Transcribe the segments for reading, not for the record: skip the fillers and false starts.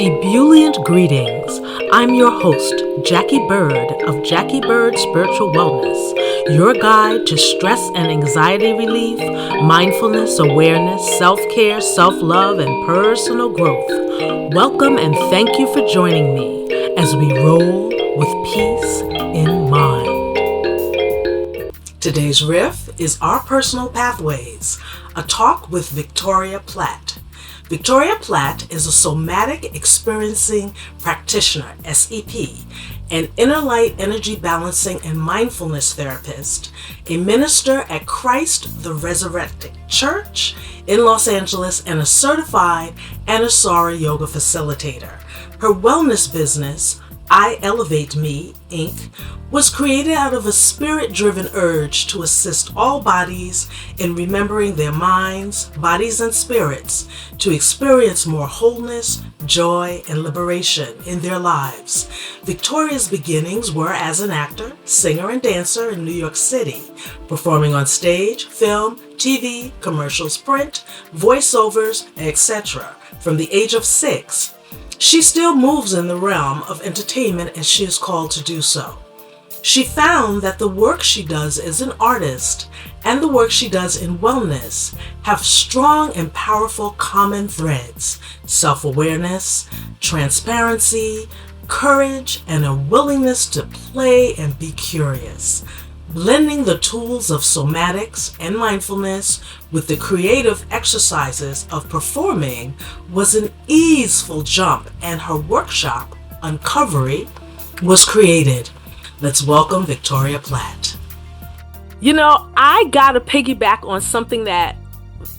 Ebullient greetings. I'm your host, Jackie Bird of Jackie Bird Spiritual Wellness, your guide to stress and anxiety relief, mindfulness, awareness, self-care, self-love, and personal growth. Welcome and thank you for joining me as we roll with peace in mind. Today's riff is Our Personal Pathways, a talk with Victoria Platt. Victoria Platt is a Somatic Experiencing Practitioner, SEP, an Innerlight energy balancing and mindfulness therapist, a minister at Christ the Resurrected Church in Los Angeles, and a certified Anusara Yoga Facilitator. Her wellness business, iElevate Me, Inc., was created out of a spirit-driven urge to assist all bodies in remembering their minds, bodies, and spirits to experience more wholeness, joy, and liberation in their lives. Victoria's beginnings were as an actor, singer, and dancer in New York City, performing on stage, film, TV, commercials, print, voiceovers, etc. From the age of 6. She still moves in the realm of entertainment as she is called to do so. She found that the work she does as an artist and the work she does in wellness have strong and powerful common threads: self-awareness, transparency, courage, and a willingness to play and be curious. Blending the tools of somatics and mindfulness with the creative exercises of performing was an easeful jump, and her workshop, Uncovery, was created. Let's welcome Victoria Platt. You know, I got to piggyback on something that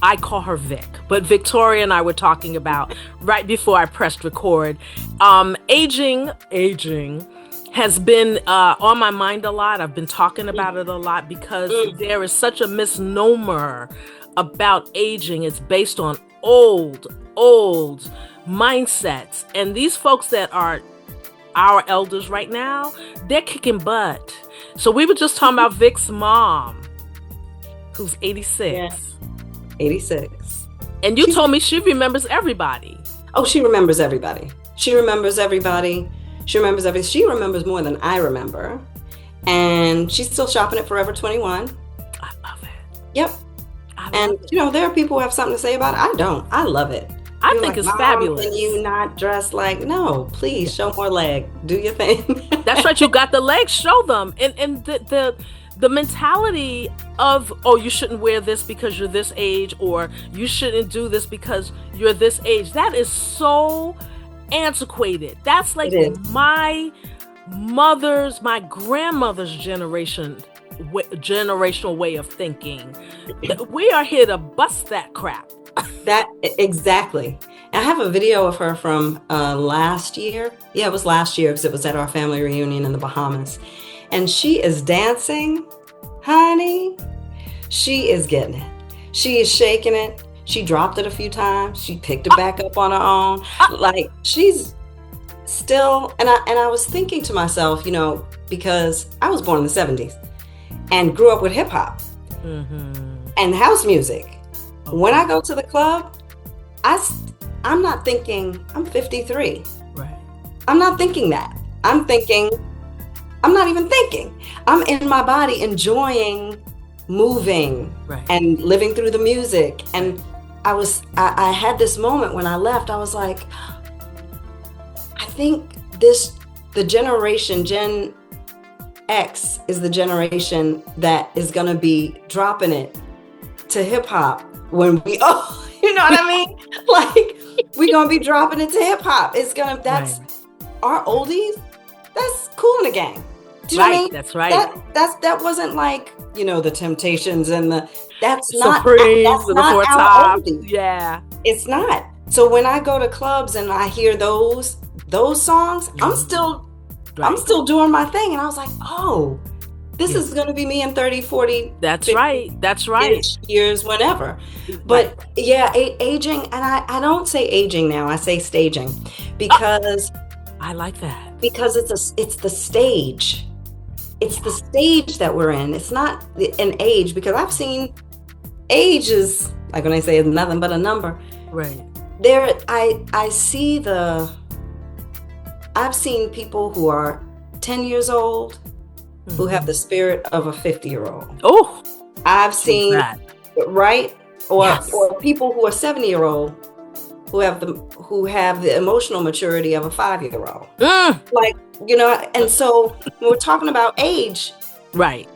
I call her Vic, but Victoria and I were talking about right before I pressed record. Aging has been on my mind a lot. I've been talking about it a lot because there is such a misnomer about aging. It's based on old mindsets. And these folks that are our elders right now, they're kicking butt. So we were just talking about Vic's mom, who's 86. Yeah. 86. And you told me she remembers everybody. Oh, she remembers everybody. She remembers everybody. She remembers everything. She remembers more than I remember. And she's still shopping at Forever 21. I love it. Yep. You know, there are people who have something to say about it. I don't. I love it. I think it's fabulous. Can you not dress like, no, please show more leg. Do your thing. That's right. You got the legs, show them. And the mentality of, oh, you shouldn't wear this because you're this age, or you shouldn't do this because you're this age. That is so antiquated. That's like my grandmother's generational way of thinking. We are here to bust that crap. That exactly. I have a video of her from last year. Yeah, it was last year because it was at our family reunion in the Bahamas. And she is dancing, honey. She is getting it. She is shaking it. She dropped it a few times. She picked it back up on her own. Like, she's still, and I was thinking to myself, you know, because I was born in the 70s and grew up with hip hop and house music. When I go to the club, I'm not thinking I'm 53. Right. I'm not thinking that. I'm not even thinking. I'm in my body enjoying moving and living through the music. And I had this moment when I left. I was like, I think the generation Gen X is the generation that is going to be dropping it to hip hop when we, you know what I mean? Like, we're going to be dropping it to hip hop. That's our oldies. That's Cool in the Gang. Do you know what I mean? That's right. That wasn't like, you know, the Temptations and that's Supremes not and the Four our Tops. oldies. Yeah. It's not. So when I go to clubs and I hear those songs, I'm still doing my thing. And I was like, oh, this is going to be me in 30, 40. That's 50 right. Years, whenever. But yeah, aging, and I don't say aging now, I say staging, because I like that. Because it's the stage. It's the stage that we're in. It's not an age, because I've seen age is, like when I say it's nothing but a number. Right. There, I see the I've seen people who are 10 years old who have the spirit of a 50-year-old. Oh, I've seen, that. right? Or Yes. or people who are 70-year-old who have the emotional maturity of a 5-year-old. Like, and so when we're talking about age, Right.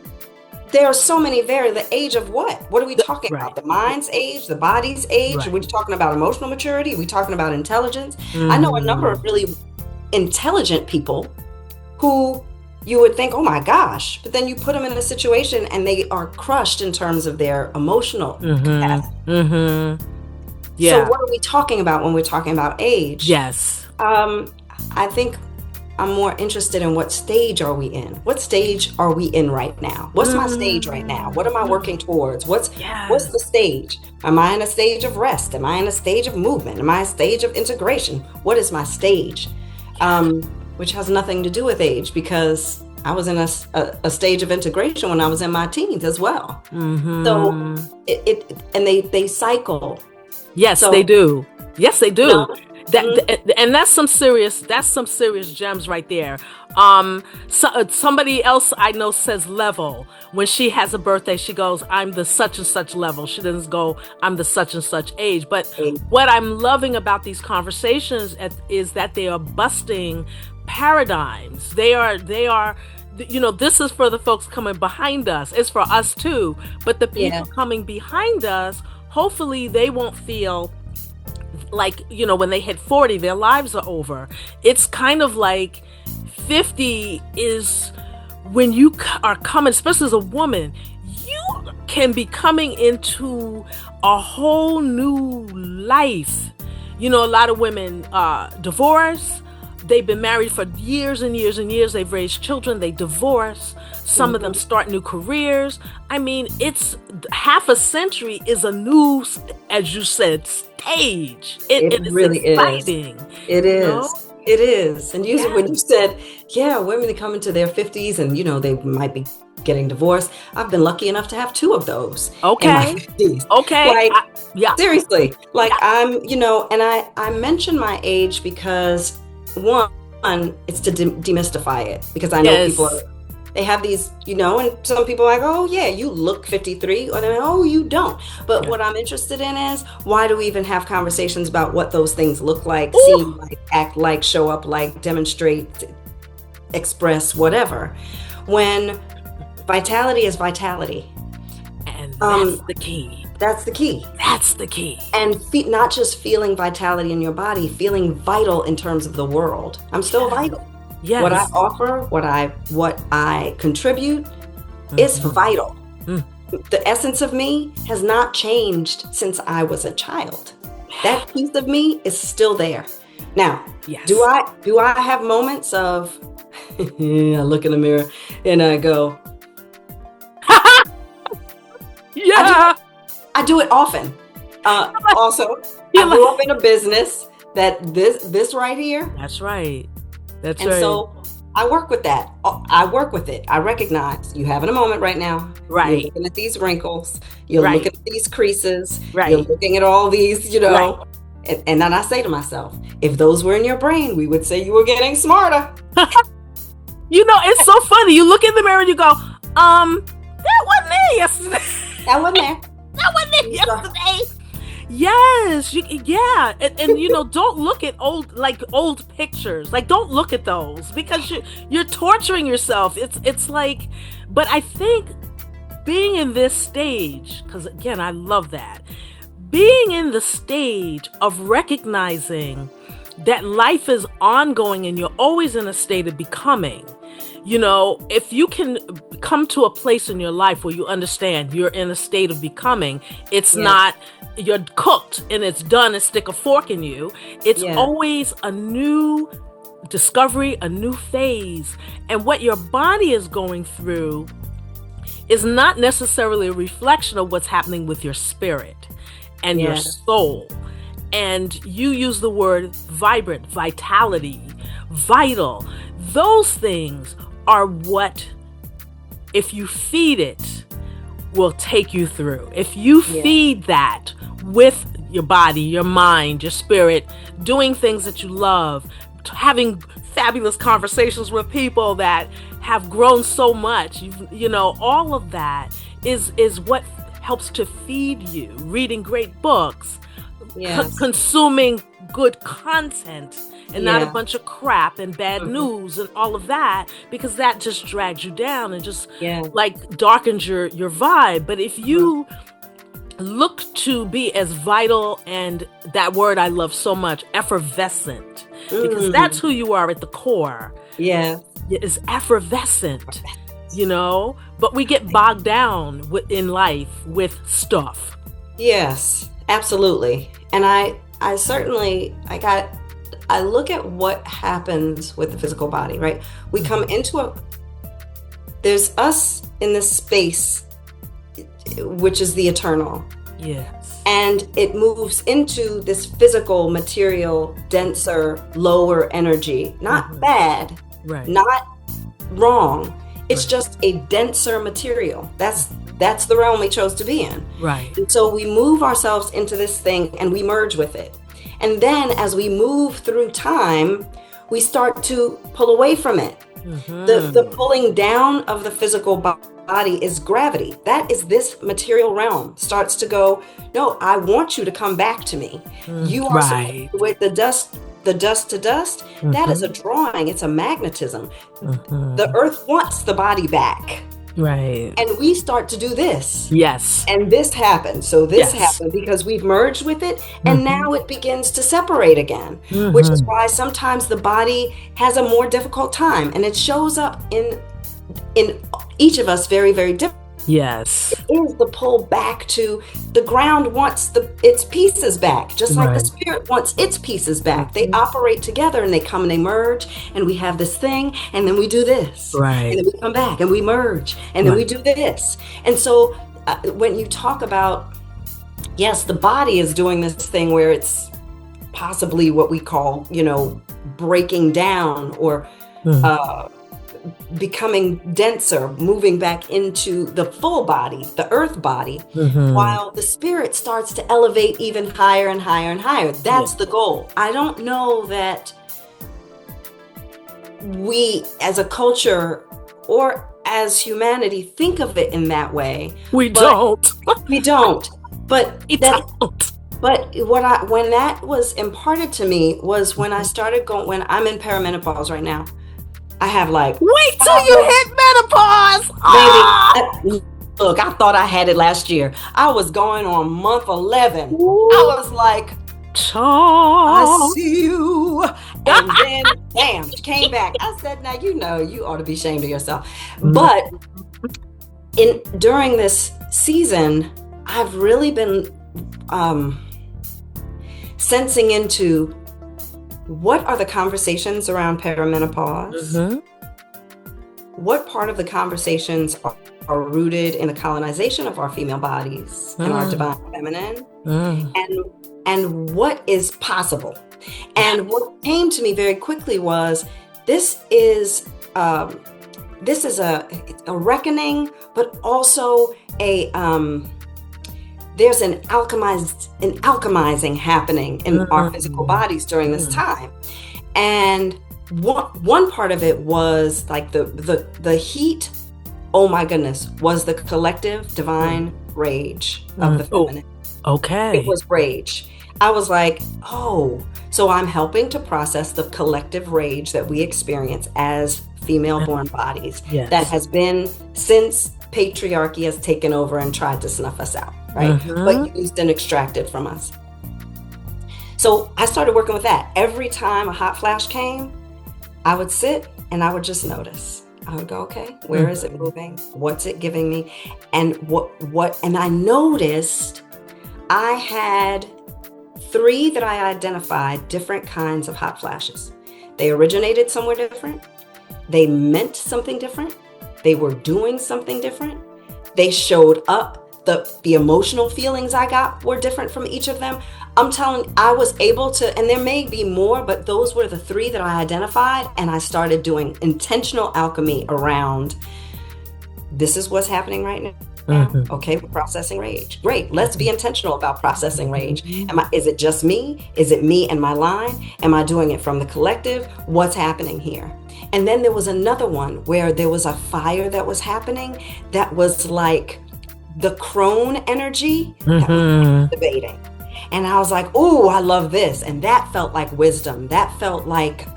there are so many the age of what? What are we talking Right. about? The mind's age, the body's age? Right. Are we talking about emotional maturity? Are we talking about intelligence? I know a number of really intelligent people who you would think, oh my gosh, but then you put them in a situation and they are crushed in terms of their emotional capacity. Yeah. So what are we talking about when we're talking about age? Yes. I think I'm more interested in what stage are we in? What stage are we in right now? What's my stage right now? What am I working towards? What's the stage? Am I in a stage of rest? Am I in a stage of movement? Am I in a stage of integration? What is my stage? Which has nothing to do with age, because I was in a stage of integration when I was in my teens as well. So and they cycle. Yes, So- they do. Yes, they do. No. And that's some serious gems right there. Somebody else I know says level. When she has a birthday, she goes, I'm the such and such level. She doesn't go, I'm the such and such age. But what I'm loving about these conversations is that they are busting paradigms. They are, this is for the folks coming behind us. It's for us too. But the people coming behind us, hopefully they won't feel like, when they hit 40, their lives are over. It's kind of like 50 is when you are coming, especially as a woman, you can be coming into a whole new life. A lot of women divorce. They've been married for years and years and years. They've raised children. They divorce. Some of them start new careers. I mean, it's half a century is a new, as you said, stage. It is really exciting. It is. It is. And usually when you said, women that come into their 50s and, they might be getting divorced. I've been lucky enough to have 2 of those. Okay. In my 50s. Okay. Seriously. Like I'm, and I mention my age because one, it's to demystify it, because I know people they have these, and some people are like, oh yeah, you look 53, or they're like, oh, you don't. But what I'm interested in is, why do we even have conversations about what those things look like, seem like, act like, show up like, demonstrate, express, whatever, when vitality is vitality. And that's the key. That's the key. That's the key. And not just feeling vitality in your body, feeling vital in terms of the world. I'm still vital. Yes. What I offer, what I contribute is vital. The essence of me has not changed since I was a child. That piece of me is still there. Now, do I have moments of I look in the mirror and I go, I do it often. Also, I grew up in a business that this right here. That's right. That's and right. So I work with that. I work with it. I recognize you having a moment right now. Right. You're looking at these wrinkles. You're Right. looking at these creases. Right. You're looking at all these, Right. And then I say to myself, if those were in your brain, we would say you were getting smarter. It's so funny. You look in the mirror and you go, that wasn't there yesterday. That wasn't there. That wasn't there yesterday. Yes, and don't look at old pictures. Like, don't look at those, because you're torturing yourself. It's like, but I think being in this stage, because again, I love that, being in the stage of recognizing that life is ongoing and you're always in a state of becoming. If you can come to a place in your life where you understand you're in a state of becoming, it's not you're cooked and it's done and stick a fork in you. It's always a new discovery, a new phase. And what your body is going through is not necessarily a reflection of what's happening with your spirit and your soul. And you use the word vibrant, vitality, vital. Those things are what, if you feed it, will take you through. If you feed that with your body, your mind, your spirit, doing things that you love, having fabulous conversations with people that have grown so much. You know, all of that is what helps to feed you. Reading great books, Yes. consuming good content, and not a Yeah. bunch of crap and bad news and all of that, because that just drags you down and just Yeah. like darkens your vibe. But if you look to be as vital, and that word I love so much, effervescent, because that's who you are at the core. Yeah. Is effervescent, you know, but we get bogged down in life with stuff. Yes, absolutely. And I certainly, I look at what happens with the physical body, right? We come into there's us in this space, which is the eternal. Yes. And it moves into this physical, material, denser, lower energy. Not bad, Right. not wrong. It's Right. just a denser material. That's the realm we chose to be in. Right. And so we move ourselves into this thing and we merge with it. And then as we move through time, we start to pull away from it. The pulling down of the physical body is gravity. That is this material realm starts to go, no, I want you to come back to me. You are Right. with the dust to dust. That is a drawing. It's a magnetism. The earth wants the body back. Right. And we start to do this. Yes. And this happened. So this Yes. happened because we've merged with it. And now it begins to separate again, which is why sometimes the body has a more difficult time. And it shows up in each of us very, very different. Yes. Is the pull back to the ground wants its pieces back, just like the Right. spirit wants its pieces back. They operate together and they come and they merge, and we have this thing, and then we do this, Right. and then we come back and we merge, and then we do this. And so when you talk about, yes, the body is doing this thing where it's possibly what we call, breaking down or becoming denser, moving back into the full body, the earth body, while the spirit starts to elevate even higher and higher and higher. That's the goal. I don't know that we as a culture or as humanity think of it in that way. We don't. We don't. But We don't. But when that was imparted to me was when I started when I'm in perimenopause right now. I have like, Wait till you hit menopause. baby, look, I thought I had it last year. I was going on month 11. Ooh. I was like, I see you. And then, bam, she came back. I said, now, you ought to be ashamed of yourself. But during this season, I've really been sensing into what are the conversations around perimenopause? What part of the conversations are rooted in the colonization of our female bodies and our divine feminine? And what is possible? And what came to me very quickly was this is a reckoning, but also there's an alchemizing happening in our physical bodies during this time. And one part of it was like the heat, oh my goodness, was the collective divine rage of the feminine. Okay. It was rage. I was like, oh, so I'm helping to process the collective rage that we experience as female-born bodies that has been since patriarchy has taken over and tried to snuff us out, right? But used and extracted from us. So I started working with that. Every time a hot flash came, I would sit and I would just notice. I would go, okay, where is it moving? What's it giving me? And and I noticed I had 3 that I identified different kinds of hot flashes. They originated somewhere different. They meant something different. They were doing something different. They showed up. The emotional feelings I got were different from each of them. I'm telling, I was able to, and there may be more, but those were the 3 that I identified. And I started doing intentional alchemy around, this is what's happening right Okay, we're processing rage. Great. Let's be intentional about processing rage. Is it just me? Is it me and my line? Am I doing it from the collective? What's happening here? And then there was another one where there was a fire that was happening that was like the crone energy that was activating. And I was like, oh, I love this. And that felt like wisdom. That felt like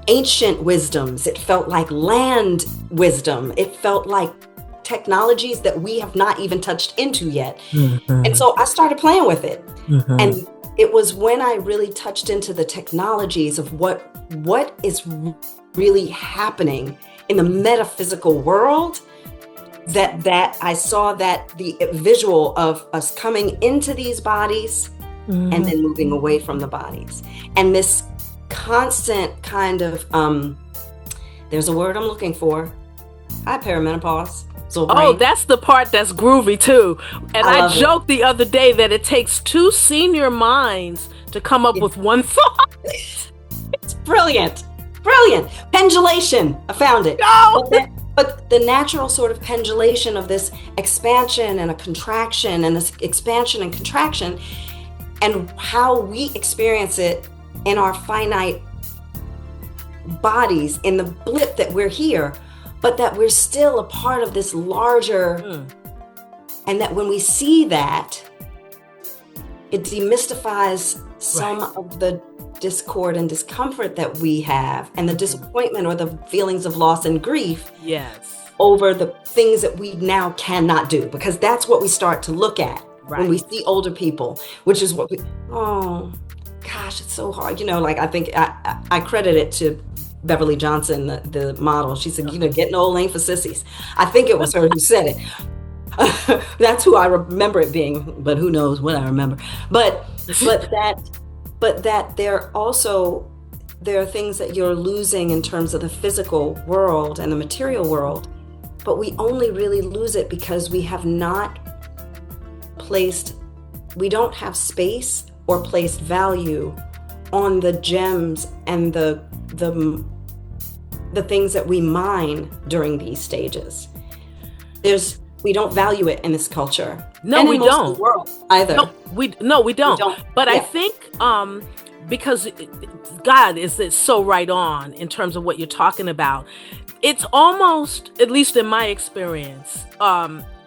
ancient wisdoms. It felt like land wisdom. It felt like technologies that we have not even touched into yet. And so I started playing with it. And it was when I really touched into the technologies of what is really happening in the metaphysical world that I saw that the visual of us coming into these bodies and then moving away from the bodies. And this constant kind of, there's a word I'm looking for. Hi, perimenopause. Oh, that's the part that's groovy too. And I joked the other day that it takes two senior minds to come up with one thought. It's brilliant. Brilliant. Pendulation. I found it. No! But the natural sort of pendulation of this expansion and a contraction and this expansion and contraction and how we experience it in our finite bodies, in the blip that we're here, but that we're still a part of this larger, and that when we see that, it demystifies some of the discord and discomfort that we have, and the disappointment or the feelings of loss and grief over the things that we now cannot do, because that's what we start to look at when we see older people, which is what oh gosh, it's so hard. Like I think I credit it to Beverly Johnson, the model. She said, getting old ain't for sissies. I think it was her who said it. That's who I remember it being, but who knows what I remember. But that there are things that you're losing in terms of the physical world and the material world, but we only really lose it because we have not we don't have space or placed value on the gems and the things that we mine during these stages. We don't value it in this culture. No, we don't. Of the world either. We don't. But I think because God is so right on in terms of what you're talking about. It's almost, at least in my experience,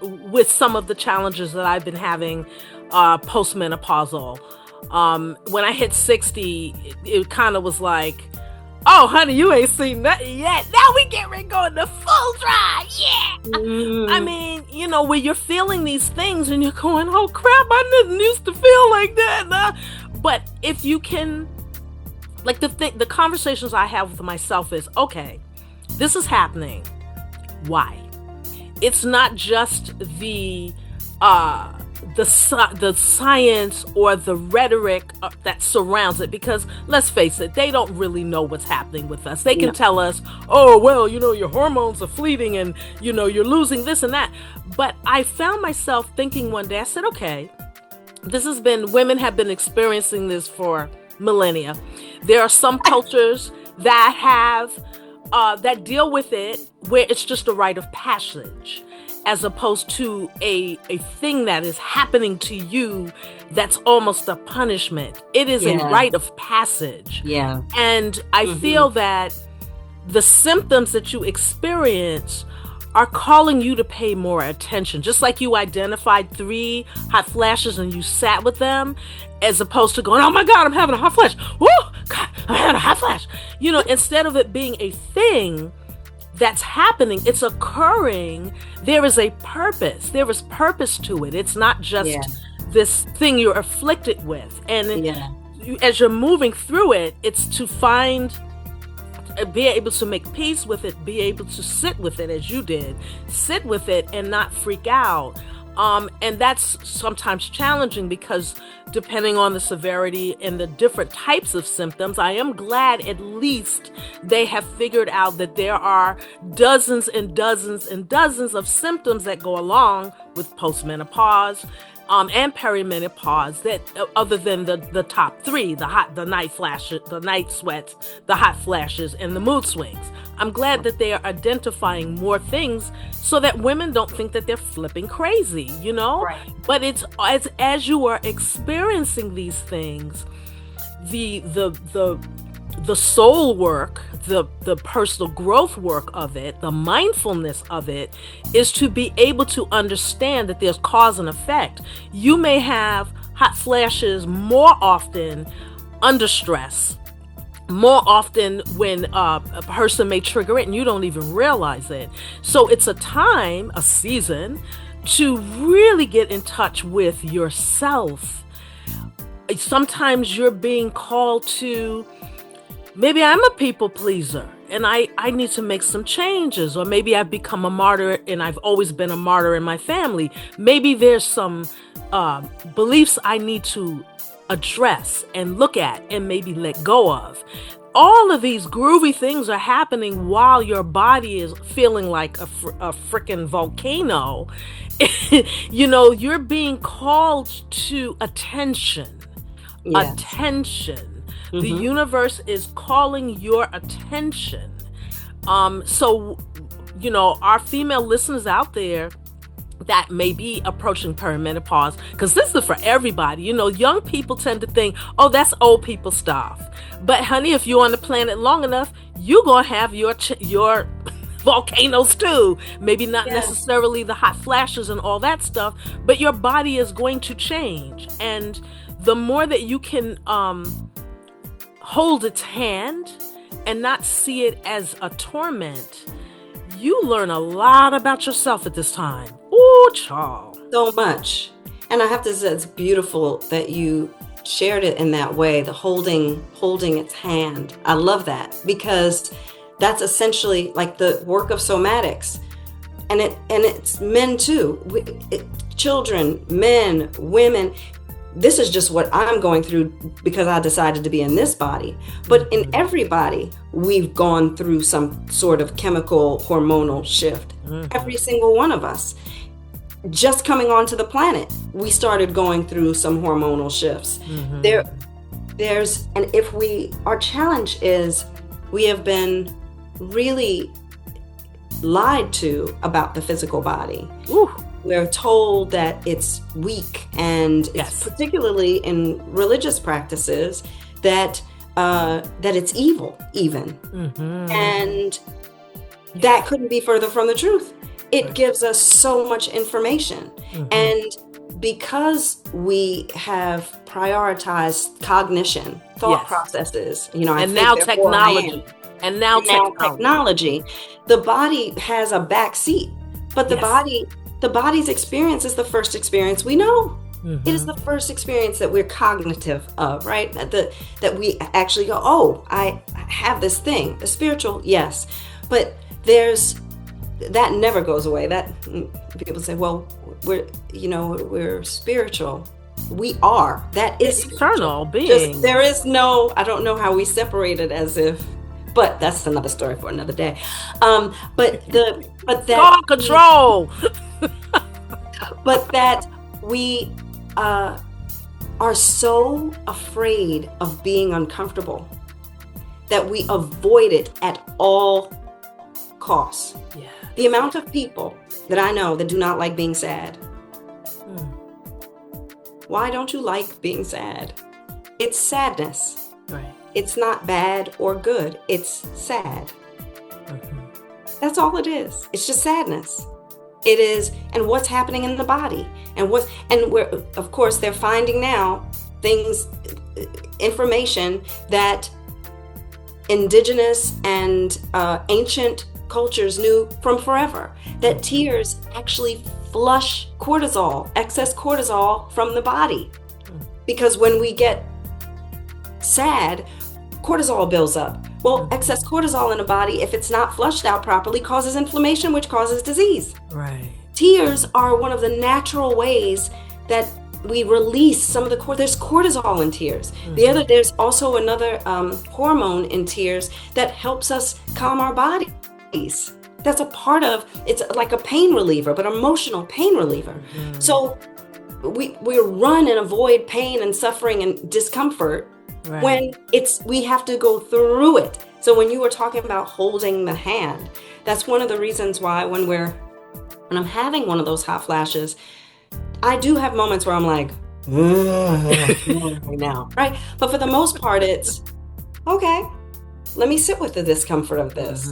with some of the challenges that I've been having postmenopausal. When I hit 60, it kind of was like, oh, honey, you ain't seen nothing yet. Now we get ready to go into full drive. Yeah. I mean, where you're feeling these things and you're going, oh, crap, I didn't used to feel like that. But if you can, like the conversations I have with myself is, okay, this is happening. Why? It's not just the science or the rhetoric that surrounds it, because let's face it, they don't really know what's happening with us. They can tell us, oh, well, your hormones are fleeting and, you're losing this and that. But I found myself thinking one day, I said, okay, women have been experiencing this for millennia. There are some cultures that that deal with it where it's just a rite of passage, as opposed to a thing that is happening to you that's almost a punishment. It is a rite of passage. Yeah. And I feel that the symptoms that you experience are calling you to pay more attention. Just like you identified 3 hot flashes and you sat with them, as opposed to going, oh my God, I'm having a hot flash. Woo, God, I'm having a hot flash. Instead of it being a thing that's happening, it's occurring. There is a purpose. There is purpose to it. It's not just this thing you're afflicted with. And as you're moving through it, it's to be able to make peace with it, be able to sit with it as you did, sit with it and not freak out. And that's sometimes challenging because depending on the severity and the different types of symptoms, I am glad at least they have figured out that there are dozens and dozens and dozens of symptoms that go along with postmenopause. and perimenopause, that other than the top three, the night flashes, the night sweats, the hot flashes, and the mood swings. I'm glad that they are identifying more things so that women don't think that they're flipping crazy, you know? Right. But it's as you are experiencing these things, the soul work, the personal growth work of it, the mindfulness of it, is to be able to understand that there's cause and effect. You may have hot flashes more often under stress, more often when a person may trigger it and you don't even realize it. So it's a time, a season, to really get in touch with yourself. Sometimes you're being called to, maybe I'm a people pleaser and I need to make some changes, or maybe I've become a martyr and I've always been a martyr in my family. Maybe there's some beliefs I need to address and look at and maybe let go of. All of these groovy things are happening while your body is feeling like a freaking volcano. You know, you're being called to attention. Yes. Attention. Mm-hmm. The universe is calling your attention. So, you know, our female listeners out there that may be approaching perimenopause, because this is for everybody. You know, young people tend to think, oh, that's old people stuff. But honey, if you're on the planet long enough, you're going to have your volcanoes too. Maybe not necessarily the hot flashes and all that stuff, but your body is going to change. And the more that you can hold its hand and not see it as a torment, you learn a lot about yourself at this time. Ooh, child. So much. And I have to say, it's beautiful that you shared it in that way, the holding its hand. I love that, because that's essentially like the work of somatics. And it's men too. Children, men, women. This is just what I'm going through because I decided to be in this body. But in everybody, we've gone through some sort of chemical hormonal shift. Every single one of us. Just coming onto the planet, we started going through some hormonal shifts. Our challenge is we have been really lied to about the physical body. Ooh. We're told that it's weak, and it's particularly in religious practices that it's evil even. And that couldn't be further from the truth. It gives us so much information. And because we have prioritized cognition, thought processes, you know, and now technology. And now technology, the body has a back seat, but the body's experience is the first experience we know. It is the first experience that we're cognitive of, right? That we actually go, oh, I have this thing, a spiritual, yes. But that never goes away. That people say, well, we're spiritual. We are. That is eternal being. There is no, I don't know how we separate it as if, but that's another story for another day. But that God control. But that we are so afraid of being uncomfortable that we avoid it at all costs. Yeah. The amount of people that I know that do not like being sad. Why don't you like being sad? It's sadness. Right. It's not bad or good. It's sad. That's all it is. It's just sadness. It is, and what's happening in the body, and we're, of course, they're finding now information that indigenous and ancient cultures knew from forever, that tears actually flush cortisol, excess cortisol from the body. Because when we get sad, cortisol builds up. Well, excess cortisol in the body, if it's not flushed out properly, causes inflammation, which causes disease. Right. Tears are one of the natural ways that we release some of there's cortisol in tears. There's also another hormone in tears that helps us calm our bodies. That's a part of, it's like a pain reliever, but emotional pain reliever. So we run and avoid pain and suffering and discomfort when we have to go through it. So when you were talking about holding the hand, that's one of the reasons why when I'm having one of those hot flashes, I do have moments where I'm like, right now, right? But for the most part, it's okay. Let me sit with the discomfort of this.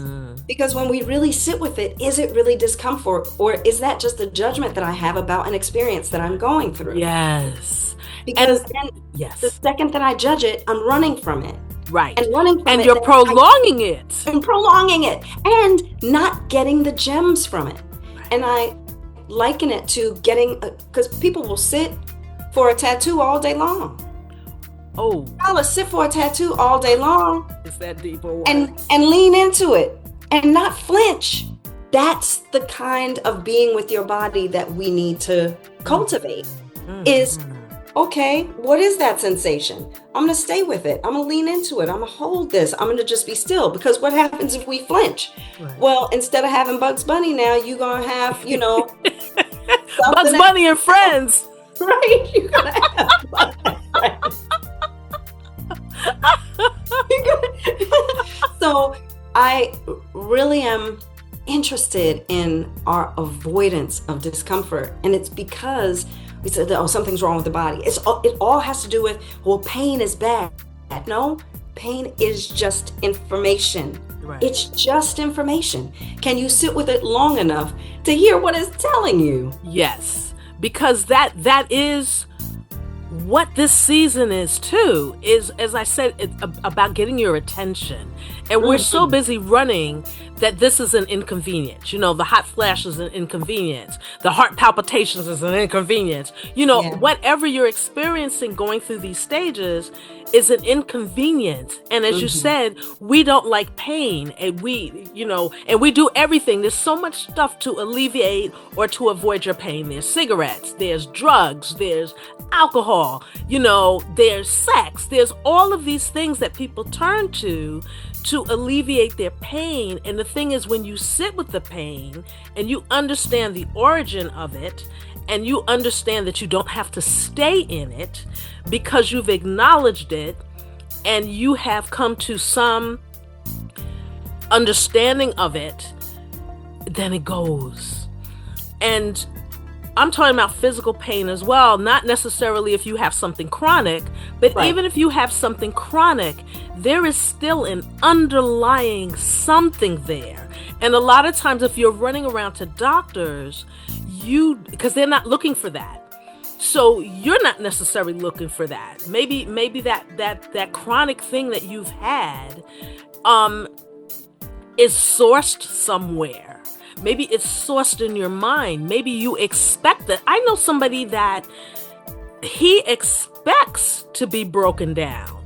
Because when we really sit with it, is it really discomfort, or is that just a judgment that I have about an experience that I'm going through? Yes. Because then the second that I judge it, I'm running from it. Right. And running from it. And you're prolonging it. And prolonging it. And not getting the gems from it. Right. And I liken it to getting, because people will sit for a tattoo all day long. Oh. I'll sit for a tattoo all day long. Is that deeper? And lean into it and not flinch. That's the kind of being with your body that we need to cultivate. Is, okay, what is that sensation? I'm going to stay with it. I'm going to lean into it. I'm going to hold this. I'm going to just be still. Because what happens if we flinch? Right. Well, instead of having Bugs Bunny now, you're going to have, Bugs Bunny and friends. Right? You're going to have Bugs Bunny and friends. So I really am interested in our avoidance of discomfort. And it's because we said, oh, something's wrong with the body. It all has to do with, well, pain is bad. No, pain is just information. Right. It's just information. Can you sit with it long enough to hear what it's telling you? Yes, because that is what this season is too, is, as I said, it's about getting your attention. And we're so busy running that this is an inconvenience. The hot flash is an inconvenience. The heart palpitations is an inconvenience. Whatever you're experiencing going through these stages is an inconvenience. And as you said, we don't like pain, and we do everything. There's so much stuff to alleviate or to avoid your pain. There's cigarettes, there's drugs, there's alcohol, there's sex, there's all of these things that people turn to alleviate their pain. And the thing is, when you sit with the pain and you understand the origin of it, and you understand that you don't have to stay in it because you've acknowledged it and you have come to some understanding of it, then it goes. And I'm talking about physical pain as well, not necessarily if you have something chronic, but even if you have something chronic, there is still an underlying something there. And a lot of times if you're running around to doctors, because they're not looking for that. So you're not necessarily looking for that. Maybe that chronic thing that you've had is sourced somewhere. Maybe it's sourced in your mind. Maybe you expect that. I know somebody that he expects to be broken down,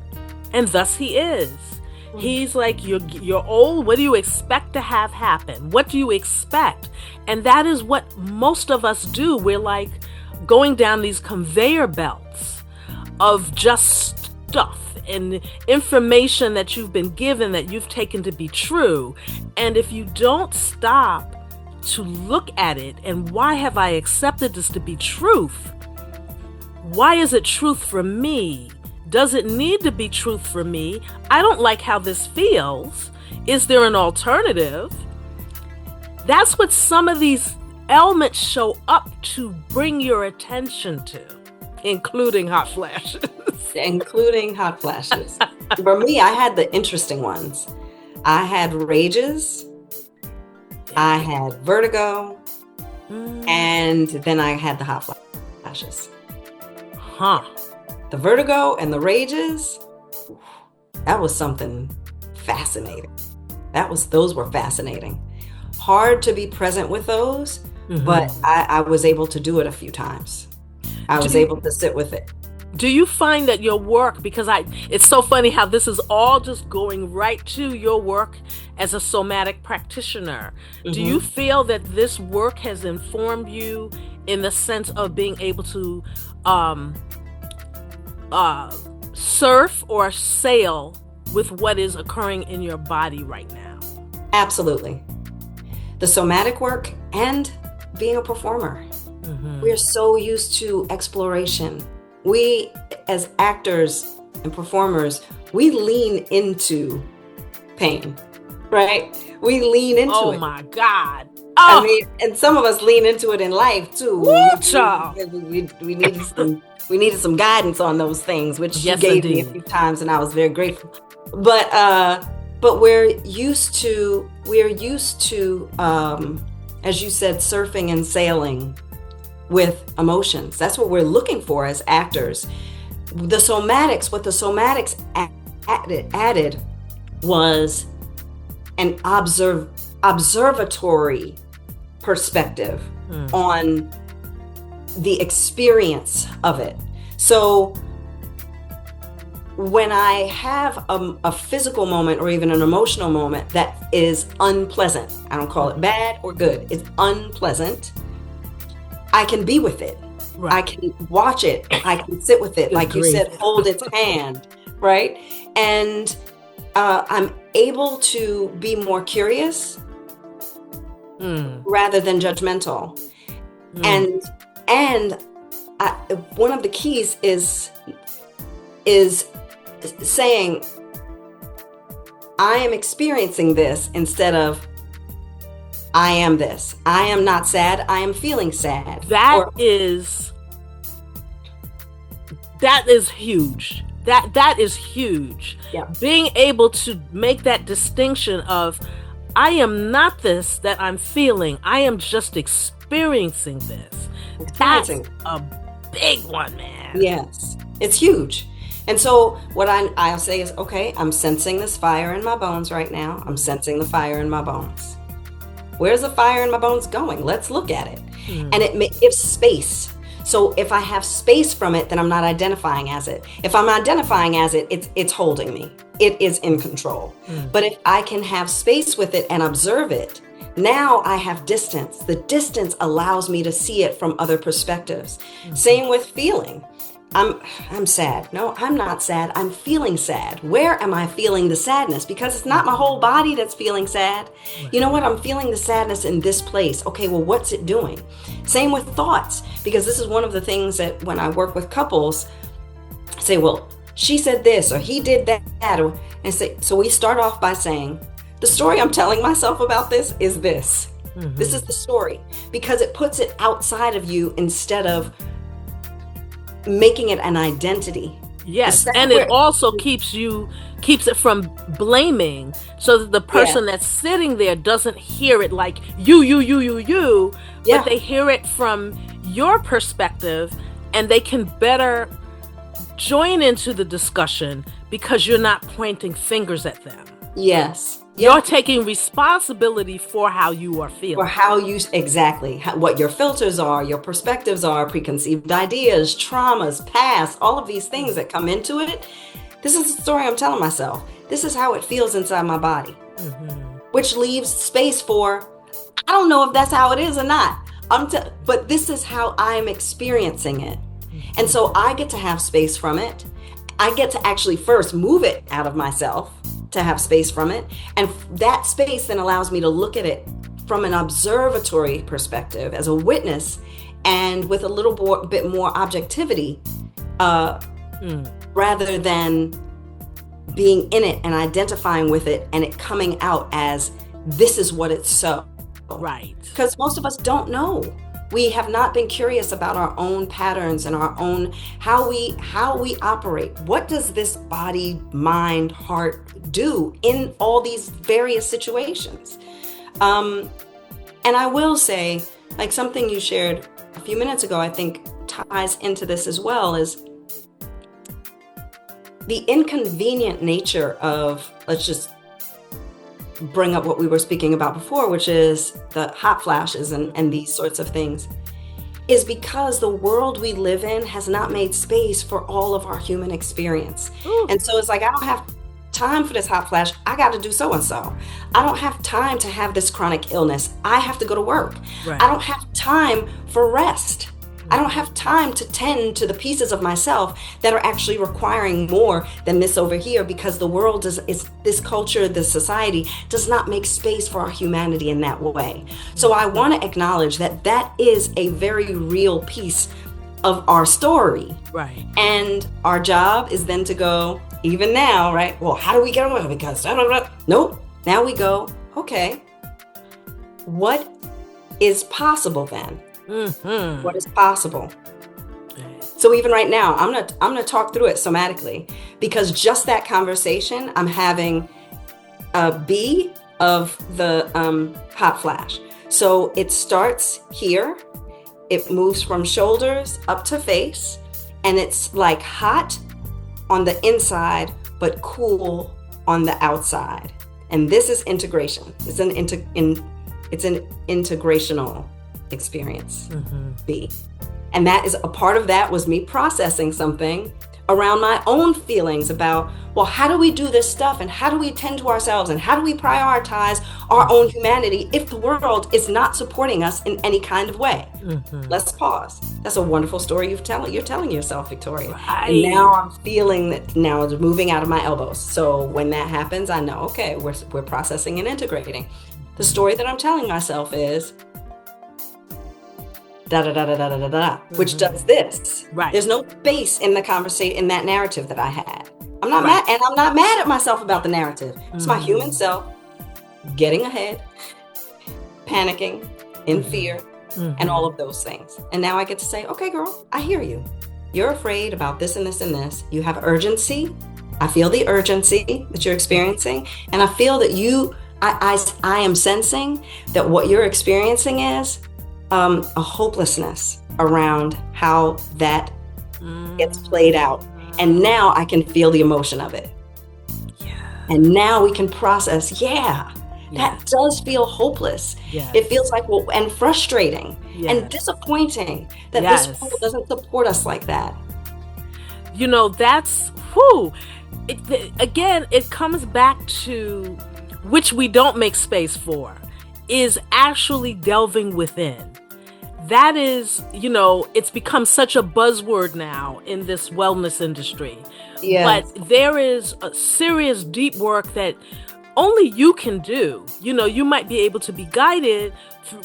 and thus he is. He's like, you're old. What do you expect to have happen? What do you expect? And that is what most of us do. We're like going down these conveyor belts of just stuff and information that you've been given that you've taken to be true. And if you don't stop to look at it, and why have I accepted this to be truth? Why is it truth for me? Does it need to be truth for me? I don't like how this feels. Is there an alternative? That's what some of these elements show up to bring your attention to, including hot flashes. Including hot flashes. For me, I had the interesting ones. I had rages. I had vertigo. And then I had the hot flashes. The vertigo and the rages, that was something fascinating. Those were fascinating. Hard to be present with those, but I was able to do it a few times. I was able to sit with it. Do you find that your work, because it's so funny how this is all just going right to your work as a somatic practitioner. Do you feel that this work has informed you in the sense of being able to surf or sail with what is occurring in your body right now? Absolutely. The somatic work and being a performer. We're so used to exploration. We, as actors and performers, we lean into pain, right? We lean into it. Oh my God. I mean, and some of us lean into it in life too. We needed some guidance on those things, which you gave me a few times, and I was very grateful. But we're used to, as you said, surfing and sailing with emotions. That's what we're looking for as actors. What the somatics added was an observatory perspective on the experience of it. So when I have a physical moment or even an emotional moment that is unpleasant, I don't call it bad or good, it's unpleasant, I can be with it. Right. I can watch it. I can sit with it. Like you said, hold its hand, right? And I'm able to be more curious rather than judgmental. And one of the keys is saying, I am experiencing this instead of I am this. I am not sad. I am feeling sad. That is huge. That is huge. Yeah. Being able to make that distinction of I am not this that I'm feeling. I am just experiencing this. That's a big one, man. Yes, it's huge. And so what I'll say is, okay, I'm sensing this fire in my bones right now. I'm sensing the fire in my bones. Where's the fire in my bones going? Let's look at it. And it gives space. So if I have space from it, then I'm not identifying as it. If I'm identifying as it, it's holding me. It is in control. But if I can have space with it and observe it, now I have distance. The distance allows me to see it from other perspectives. Same with feeling. I'm sad. No, I'm not sad. I'm feeling sad. Where am I feeling the sadness? Because it's not my whole body that's feeling sad. You know what? I'm feeling the sadness in this place. Okay, well, what's it doing? Same with thoughts, because this is one of the things that when I work with couples, I say, well, she said this or he did that. So we start off by saying, the story I'm telling myself about this is this. This is the story, because it puts it outside of you instead of making it an identity. Yes, and it also keeps it from blaming, so that the person that's sitting there doesn't hear it like you, but they hear it from your perspective, and they can better join into the discussion because you're not pointing fingers at them. Yes. You're taking responsibility for how you are feeling. For how you, exactly, what your filters are, your perspectives are, preconceived ideas, traumas, past, all of these things that come into it. This is the story I'm telling myself. This is how it feels inside my body, which leaves space for, I don't know if that's how it is or not. But this is how I'm experiencing it. And so I get to have space from it. I get to actually first move it out of myself to have space from it. And that space then allows me to look at it from an observatory perspective as a witness, and with a little bit more objectivity, rather than being in it and identifying with it and it coming out as this is what it's so. Right. Because most of us don't know. We have not been curious about our own patterns and our own how we operate. What does this body, mind, heart do in all these various situations? And I will say, like something you shared a few minutes ago, I think ties into this as well, is the inconvenient nature of, let's just bring up what we were speaking about before, which is the hot flashes and these sorts of things, is because the world we live in has not made space for all of our human experience. And so it's like, I don't have time for this hot flash. I got to do so-and-so. I don't have time to have this chronic illness. I have to go to work. Right. I don't have time for rest. I don't have time to tend to the pieces of myself that are actually requiring more than this over here, because the world is this culture, this society does not make space for our humanity in that way. So I want to acknowledge that that is a very real piece of our story. Right. And our job is then to go, even now, right? Well, how do we get away? Because nope. Now we go, okay, what is possible then? Mm-hmm. What is possible? So even right now, I'm gonna talk through it somatically, because just that conversation, I'm having a B of the hot flash. So it starts here, it moves from shoulders up to face, and it's like hot on the inside, but cool on the outside. And this is integration. It's an integrational experience, B. And that is a part of that was me processing something around my own feelings about, well, how do we do this stuff, and how do we tend to ourselves, and how do we prioritize our own humanity if the world is not supporting us in any kind of way? Let's pause. That's a wonderful story you're telling yourself, Victoria. Right. And now I'm feeling that now it's moving out of my elbows. So when that happens, I know, okay, we're processing and integrating. The story that I'm telling myself is da da da da da da da, which does this. Right. There's no space in the conversation, in that narrative that I had. I'm not mad, and I'm not mad at myself about the narrative. It's my human self getting ahead, panicking, in fear, and all of those things. And now I get to say, okay, girl, I hear you. You're afraid about this and this and this. You have urgency. I feel the urgency that you're experiencing, and I feel that I am sensing that what you're experiencing is a hopelessness around how that gets played out. And now I can feel the emotion of it. Yeah. And now we can process, that does feel hopeless. Yes. It feels like, well, and frustrating and disappointing that this world doesn't support us like that. You know, that's, again, it comes back to, which we don't make space for, is actually delving within. That is, you know, it's become such a buzzword now in this wellness industry. Yes. But there is a serious deep work that only you can do. You know, you might be able to be guided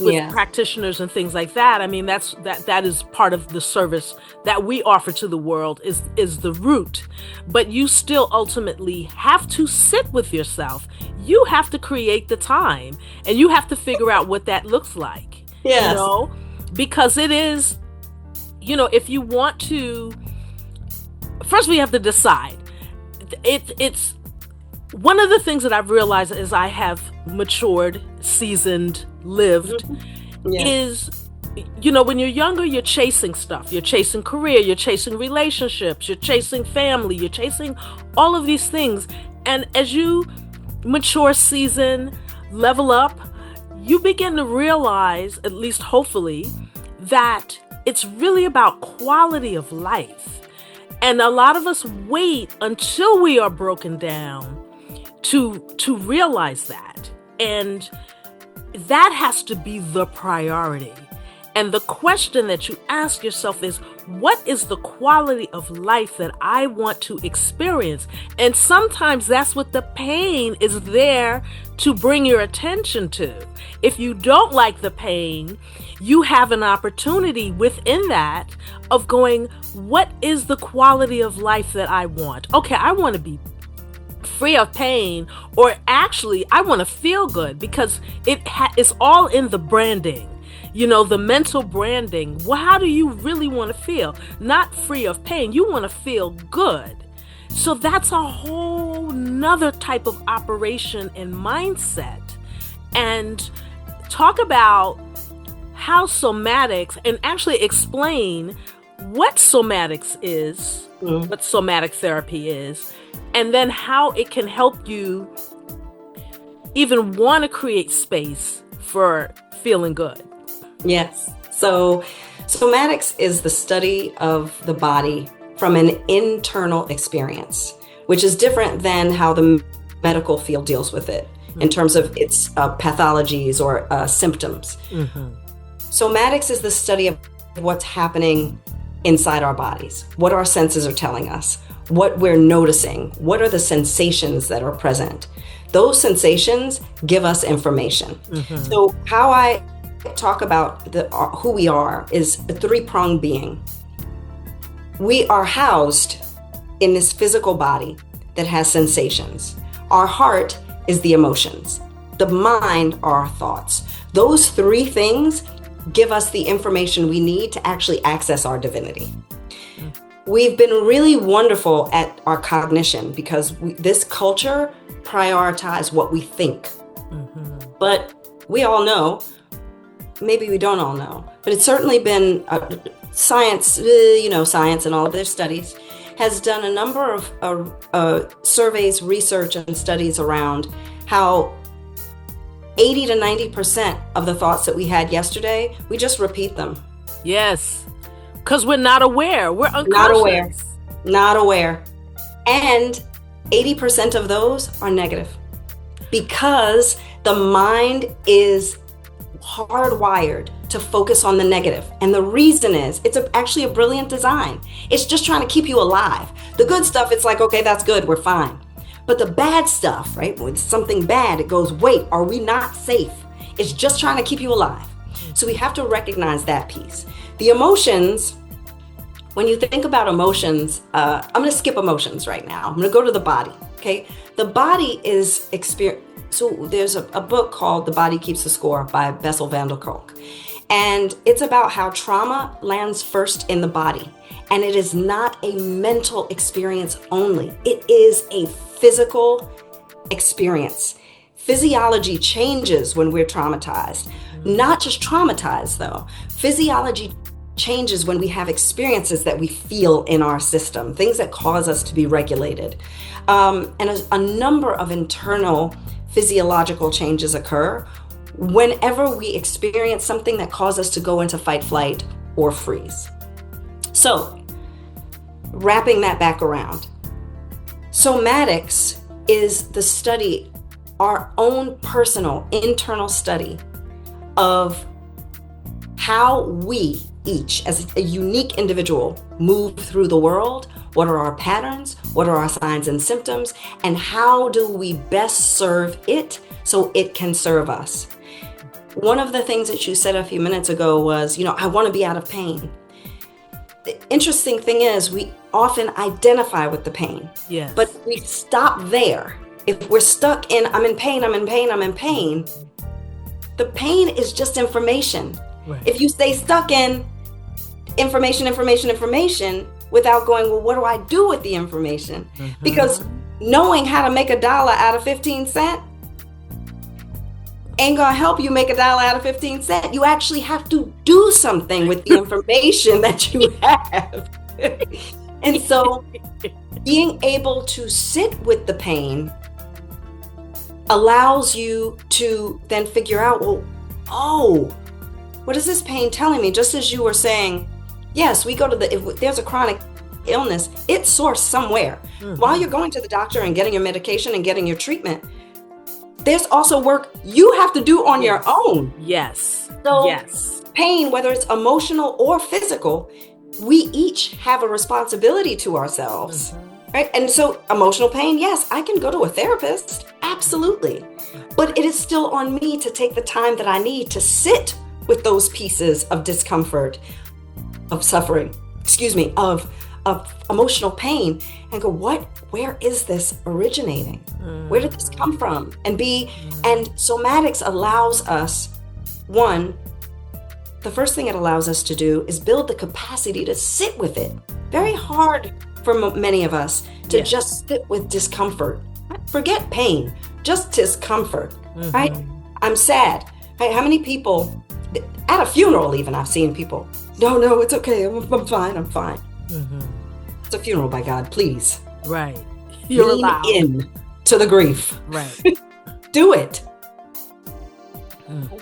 with practitioners and things like that. I mean, that is part of the service that we offer to the world is the root. But you still ultimately have to sit with yourself. You have to create the time, and you have to figure out what that looks like. Yes. You know, because it is, you know, if you want to, first we have to decide. It's one of the things that I've realized as I have matured, seasoned, lived, is, you know, when you're younger, you're chasing stuff. You're chasing career, you're chasing relationships, you're chasing family, you're chasing all of these things. And as you mature, season, level up, you begin to realize, at least hopefully, that it's really about quality of life. And a lot of us wait until we are broken down to realize that. And that has to be the priority. And the question that you ask yourself is, what is the quality of life that I want to experience? And sometimes that's what the pain is there to bring your attention to. If you don't like the pain, you have an opportunity within that of going, what is the quality of life that I want? Okay, I want to be free of pain, or actually I want to feel good, because it's all in the branding. You know, the mental branding. Well, how do you really want to feel? Not free of pain. You want to feel good. So that's a whole nother type of operation and mindset. And talk about how somatics, and actually explain what somatics is, what somatic therapy is, and then how it can help you even want to create space for feeling good. Yes. So somatics is the study of the body from an internal experience, which is different than how the medical field deals with it in terms of its pathologies or symptoms. Somatics is the study of what's happening inside our bodies, what our senses are telling us, what we're noticing, what are the sensations that are present. Those sensations give us information. So how I talk about who we are is a three-pronged being. We are housed in this physical body that has sensations. Our heart is the emotions. The mind are our thoughts. Those three things give us the information we need to actually access our divinity. We've been really wonderful at our cognition because this culture prioritizes what we think. But we all know, maybe we don't all know, but it's certainly been science, science and all of their studies has done a number of surveys, research, and studies around how 80 to 90% of the thoughts that we had yesterday, we just repeat them. Yes, because we're not aware. We're unconscious. Not aware. And 80% of those are negative because the mind is hardwired to focus on the negative. And the reason is it's actually a brilliant design. It's just trying to keep you alive. The good stuff, it's like, okay, that's good, we're fine. But the bad stuff, right? When it's something bad, it goes, wait, are we not safe? It's just trying to keep you alive. So we have to recognize that piece. The emotions, when you think about emotions, I'm going to skip emotions right now. I'm going to go to the body, okay? The body is So there's a book called The Body Keeps the Score by Bessel van der Kolk. And it's about how trauma lands first in the body. And it is not a mental experience only. It is a physical experience. Physiology changes when we're traumatized. Not just traumatized, though. Physiology changes when we have experiences that we feel in our system, things that cause us to be regulated. And a number of internal physiological changes occur whenever we experience something that causes us to go into fight, flight, or freeze. So, wrapping that back around, somatics is the study, our own personal internal study of how we each, as a unique individual, move through the world. What are our patterns? What are our signs and symptoms? And how do we best serve it so it can serve us? One of the things that you said a few minutes ago was, I want to be out of pain. The interesting thing is we often identify with the pain, yes, but we stop there. If we're stuck in, I'm in pain, I'm in pain, I'm in pain, the pain is just information. Right. If you stay stuck in information without going, well, what do I do with the information? Because knowing how to make $1 out of 15 cents ain't gonna help you make $1 out of 15 cents. You actually have to do something with the information that you have. And so being able to sit with the pain allows you to then figure out, well, what is this pain telling me? Just as you were saying, yes, we go to if there's a chronic illness, it's sourced somewhere. While you're going to the doctor and getting your medication and getting your treatment, there's also work you have to do on your own. Yes. So yes. Pain, whether it's emotional or physical, we each have a responsibility to ourselves, right? And so emotional pain, yes, I can go to a therapist, absolutely. But it is still on me to take the time that I need to sit with those pieces of discomfort, of suffering, of emotional pain, and go, where is this originating? Where did this come from? And somatics allows us, the first thing it allows us to do is build the capacity to sit with it. Very hard for many of us to just sit with discomfort. Forget pain, just discomfort, right? I'm sad. Right? How many people, at a funeral even, I've seen people, no, it's okay, I'm fine. It's a funeral, by God, please. Right. You're Lean allowed. in to the grief. Right. Do it.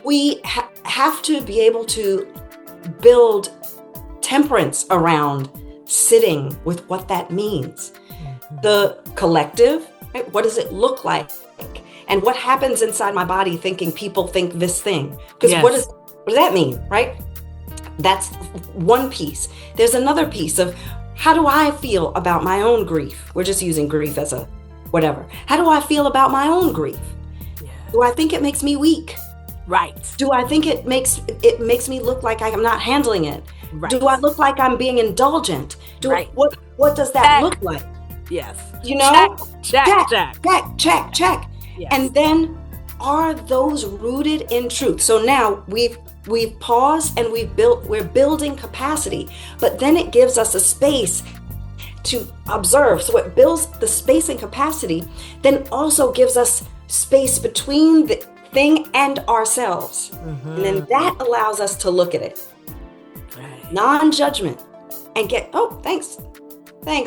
We have to be able to build temperance around sitting with what that means. The collective, right? What does it look like? And what happens inside my body thinking people think this thing? Because what does that mean, right? That's one piece. There's another piece of, how do I feel about my own grief? We're just using grief as a whatever. How do I feel about my own grief? Yeah. Do I think it makes me weak? Right. Do I think it makes me look like I'm not handling it? Right. Do I look like I'm being indulgent? Right. What does that look like? Yes. You know? Check. Check. Yes. And then, are those rooted in truth? So now we've paused and we're building capacity, but then it gives us a space to observe. So it builds the space and capacity, then also gives us space between the thing and ourselves. And then that allows us to look at it. Right. Non-judgment. And get, thanks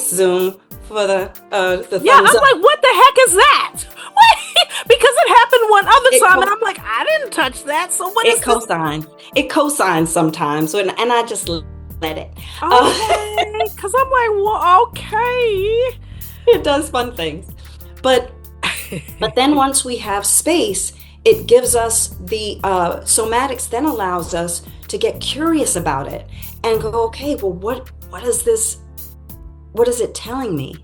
Zoom for the thumbs up. I'm like, what the heck is that? Because it happened one other time, and I'm like, I didn't touch that. So what is cosigns? It cosigns sometimes, and I just let it. Okay, because I'm like, well, okay. It does fun things, but then once we have space, it gives us the somatics. Then allows us to get curious about it and go, okay, well, what is this? What is it telling me?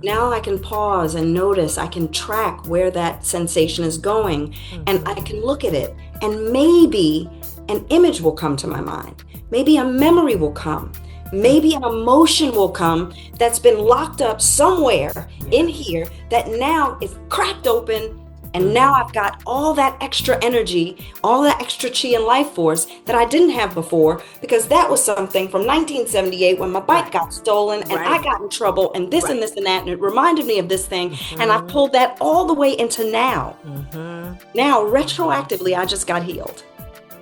Now I can pause and notice. I can track where that sensation is going, and I can look at it, and maybe an image will come to my mind. Maybe a memory will come. Maybe an emotion will come that's been locked up somewhere in here that now is cracked open. And now I've got all that extra energy, all that extra chi and life force that I didn't have before, because that was something from 1978 when my bike got stolen and I got in trouble and this and this and that, and it reminded me of this thing. And I've pulled that all the way into now. Now, retroactively, I just got healed.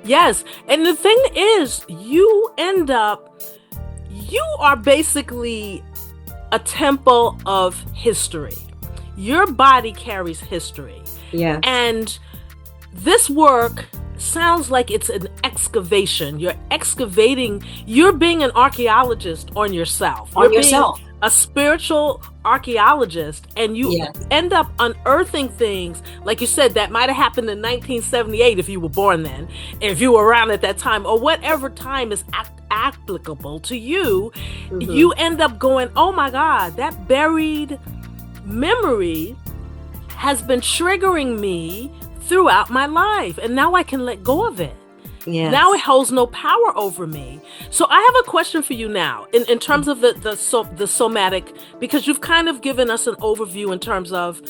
Yes. And the thing is, you are basically a temple of history. Your body carries history. Yeah. And this work sounds like it's an excavation. You're excavating, you're being an archaeologist on yourself. You're being a spiritual archaeologist, and you end up unearthing things, like you said, that might have happened in 1978 if you were born then, if you were around at that time, or whatever time is applicable to you. You end up going, oh my God, that buried memory has been triggering me throughout my life, and now I can let go of it. Yes. Now it holds no power over me. So I have a question for you now in terms of the somatic, because you've kind of given us an overview in terms of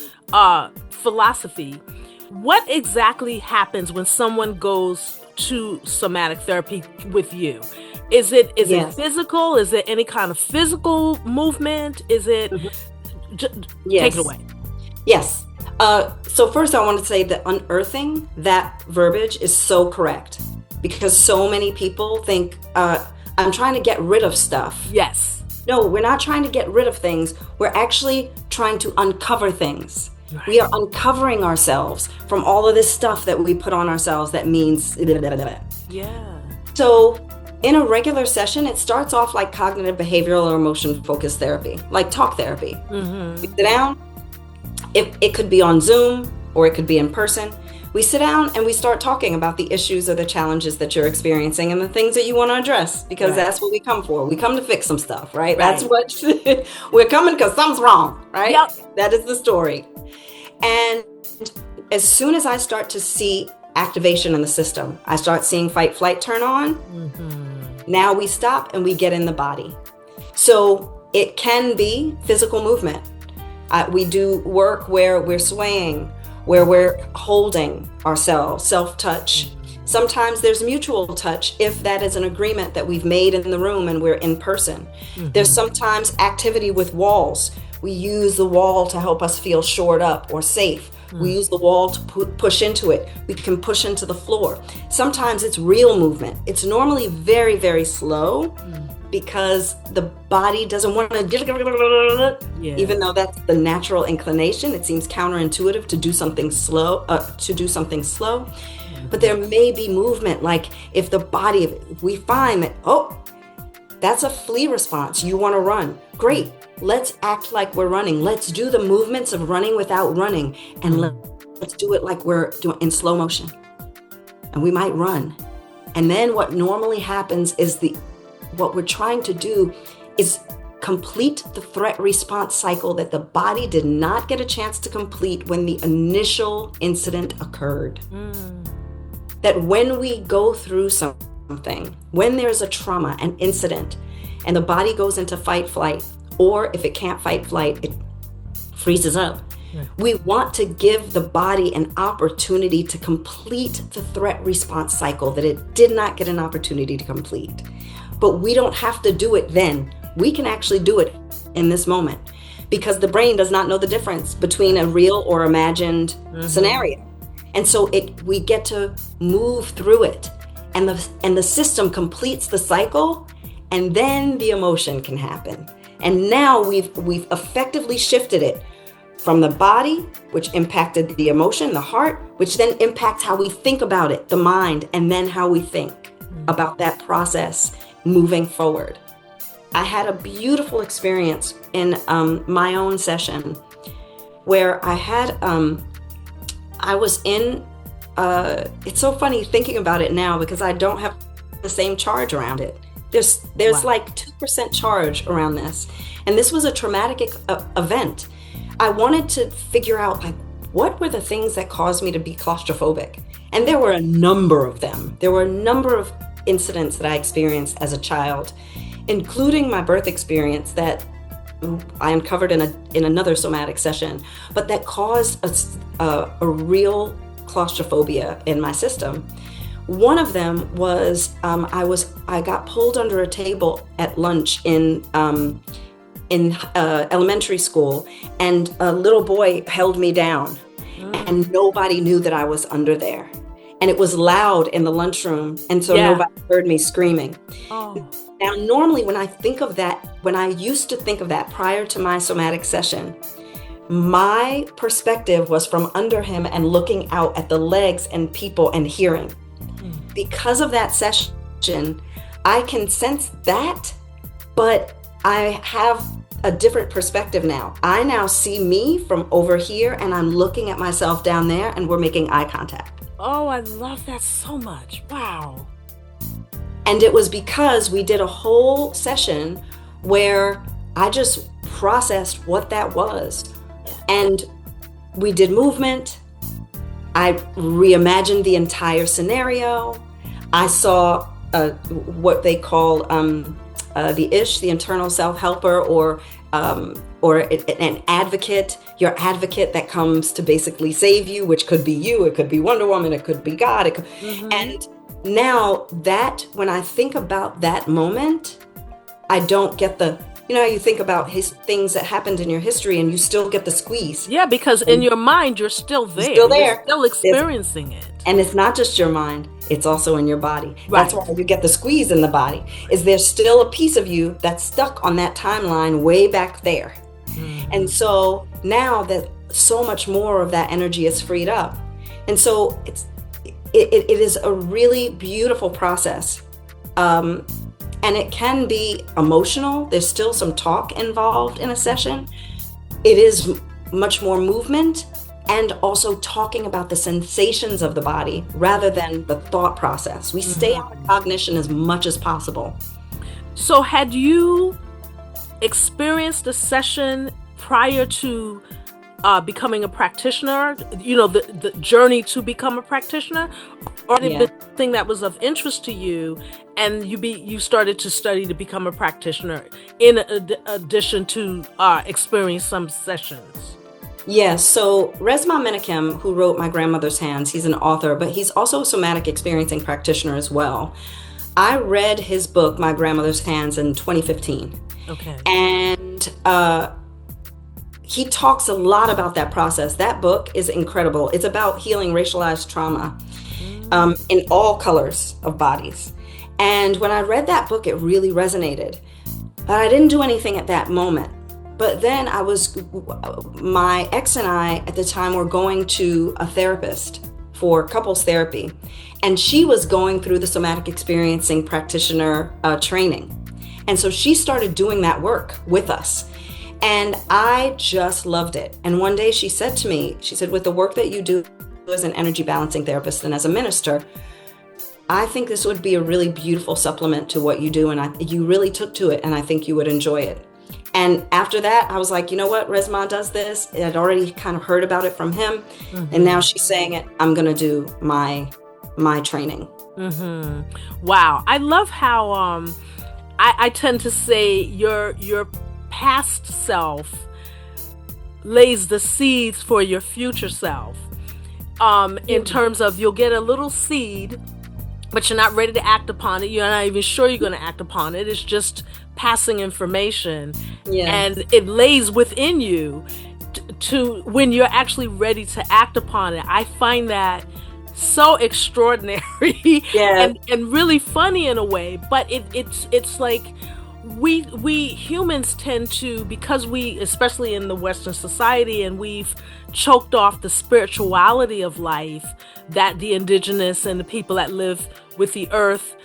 philosophy. What exactly happens when someone goes to somatic therapy with you? Is it physical? Is it any kind of physical movement? Is it take it away? Yes. So first I want to say that unearthing, that verbiage is so correct, because so many people think I'm trying to get rid of stuff. Yes. No, we're not trying to get rid of things. We're actually trying to uncover things. Right. We are uncovering ourselves from all of this stuff that we put on ourselves that means Yeah. So in a regular session, it starts off like cognitive behavioral or emotion focused therapy, like talk therapy. We sit down. It could be on Zoom or it could be in person. We sit down and we start talking about the issues or the challenges that you're experiencing and the things that you want to address, because that's what we come for. We come to fix some stuff, right? That's what we're coming, because something's wrong, right? Yep. That is the story. And as soon as I start to see activation in the system, I start seeing fight flight turn on. Now we stop and we get in the body. So it can be physical movement. We do work where we're swaying, where we're holding ourselves, self-touch. Sometimes there's mutual touch if that is an agreement that we've made in the room and we're in person. There's sometimes activity with walls. We use the wall to help us feel shored up or safe. We use the wall to push into it. We can push into the floor. Sometimes it's real movement. It's normally very, very slow, because the body doesn't want to, even though that's the natural inclination. It seems counterintuitive to do something slow, But there may be movement, like if the body, if we find that, that's a flee response. You want to run. Great. Let's act like we're running. Let's do the movements of running without running. And let's do it like we're doing in slow motion. And we might run. And then what normally happens is what we're trying to do is complete the threat response cycle that the body did not get a chance to complete when the initial incident occurred. That when we go through something, when there's a trauma, an incident, and the body goes into fight, flight, or if it can't fight, flight, it freezes up. We want to give the body an opportunity to complete the threat response cycle that it did not get an opportunity to complete. But we don't have to do it then. We can actually do it in this moment because the brain does not know the difference between a real or imagined scenario. And so we get to move through it, and the system completes the cycle, and then the emotion can happen. And now we've effectively shifted it from the body, which impacted the emotion, the heart, which then impacts how we think about it, the mind, and then how we think about that process moving forward. I had a beautiful experience in my own session where I was in, it's so funny thinking about it now because I don't have the same charge around it. There's like 2% charge around this. And this was a traumatic event. I wanted to figure out what were the things that caused me to be claustrophobic? And there were a number of them. There were a number of incidents that I experienced as a child, including my birth experience that I uncovered in another somatic session, but that caused a real claustrophobia in my system. One of them was I got pulled under a table at lunch in elementary school, and a little boy held me down, and nobody knew that I was under there. And it was loud in the lunchroom, and so nobody heard me screaming. Now, normally when I think of that, when I used to think of that prior to my somatic session, my perspective was from under him and looking out at the legs and people and hearing. Because of that session, I can sense that, but I have a different perspective now. I now see me from over here, and I'm looking at myself down there, and we're making eye contact. Oh, I love that so much. Wow. And it was because we did a whole session where I just processed what that was. And we did movement. I reimagined the entire scenario. I saw what they call the ish, the internal self-helper, or an advocate, your advocate that comes to basically save you, which could be you, it could be Wonder Woman, it could be God. And now that when I think about that moment, I don't get you think about things that happened in your history and you still get the squeeze. Yeah, because in your mind, you're still there. You're still experiencing it. And it's not just your mind, it's also in your body. Right. That's why you get the squeeze in the body. Is there's still a piece of you that's stuck on that timeline way back there. And so now that so much more of that energy is freed up. And so it is a really beautiful process. And it can be emotional. There's still some talk involved in a session. It is much more movement and also talking about the sensations of the body rather than the thought process. We stay out of cognition as much as possible. So had you experienced a session prior to becoming a practitioner, the journey to become a practitioner, or the thing that was of interest to you, and you started to study to become a practitioner in addition to experiencing some sessions? Yes. So Resmaa Menakem, who wrote My Grandmother's Hands, he's an author, but he's also a somatic experiencing practitioner as well. I read his book, My Grandmother's Hands, in 2015. Okay. And he talks a lot about that process. That book is incredible. It's about healing racialized trauma in all colors of bodies. And when I read that book, it really resonated. But I didn't do anything at that moment. But then my ex and I at the time were going to a therapist for couples therapy. And she was going through the Somatic Experiencing Practitioner training. And so she started doing that work with us. And I just loved it. And one day she said to me, with the work that you do as an energy balancing therapist and as a minister, I think this would be a really beautiful supplement to what you do. And you really took to it, and I think you would enjoy it. And after that, I was like, you know what? Resmaa does this. I'd already kind of heard about it from him. Mm-hmm. And now she's saying it. I'm going to do my training. Mm-hmm. Wow. I love how I tend to say your past self lays the seeds for your future self. In terms of, you'll get a little seed, but you're not ready to act upon it. You're not even sure you're going to act upon it. It's just passing information. Yeah. And it lays within you to when you're actually ready to act upon it. I find that so extraordinary. Yeah. and really funny in a way, but it's like we humans tend to, because we, especially in the Western society, and we've choked off the spirituality of life that the indigenous and the people that live with the earth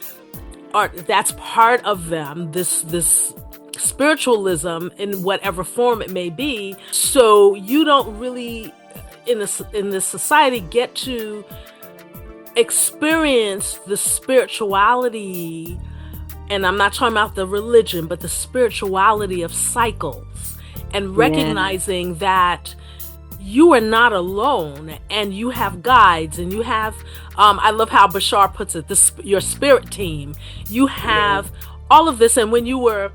that's part of them, this spiritualism in whatever form it may be. So you don't really in this society get to experience the spirituality, and I'm not talking about the religion, but the spirituality of cycles, and recognizing that you are not alone, and you have guides, and you have, I love how Bashar puts it, your spirit team. You have all of this. And when you were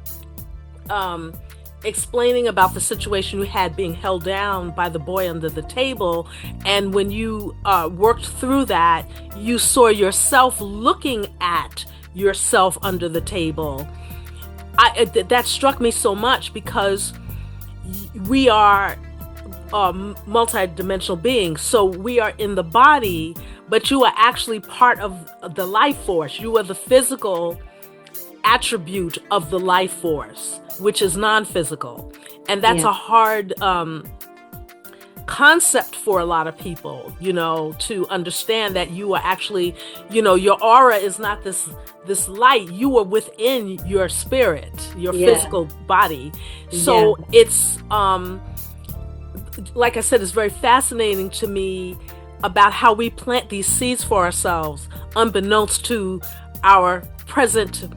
explaining about the situation you had being held down by the boy under the table, and when you worked through that, you saw yourself looking at yourself under the table. That struck me so much, because we are multi-dimensional beings. So we are in the body, but you are actually part of the life force. You are the physical attribute of the life force, which is non-physical. And that's a hard concept for a lot of people, to understand that you are actually, your aura is not this light. You are within your spirit, your physical body. So it's, like I said, it's very fascinating to me about how we plant these seeds for ourselves, unbeknownst to our present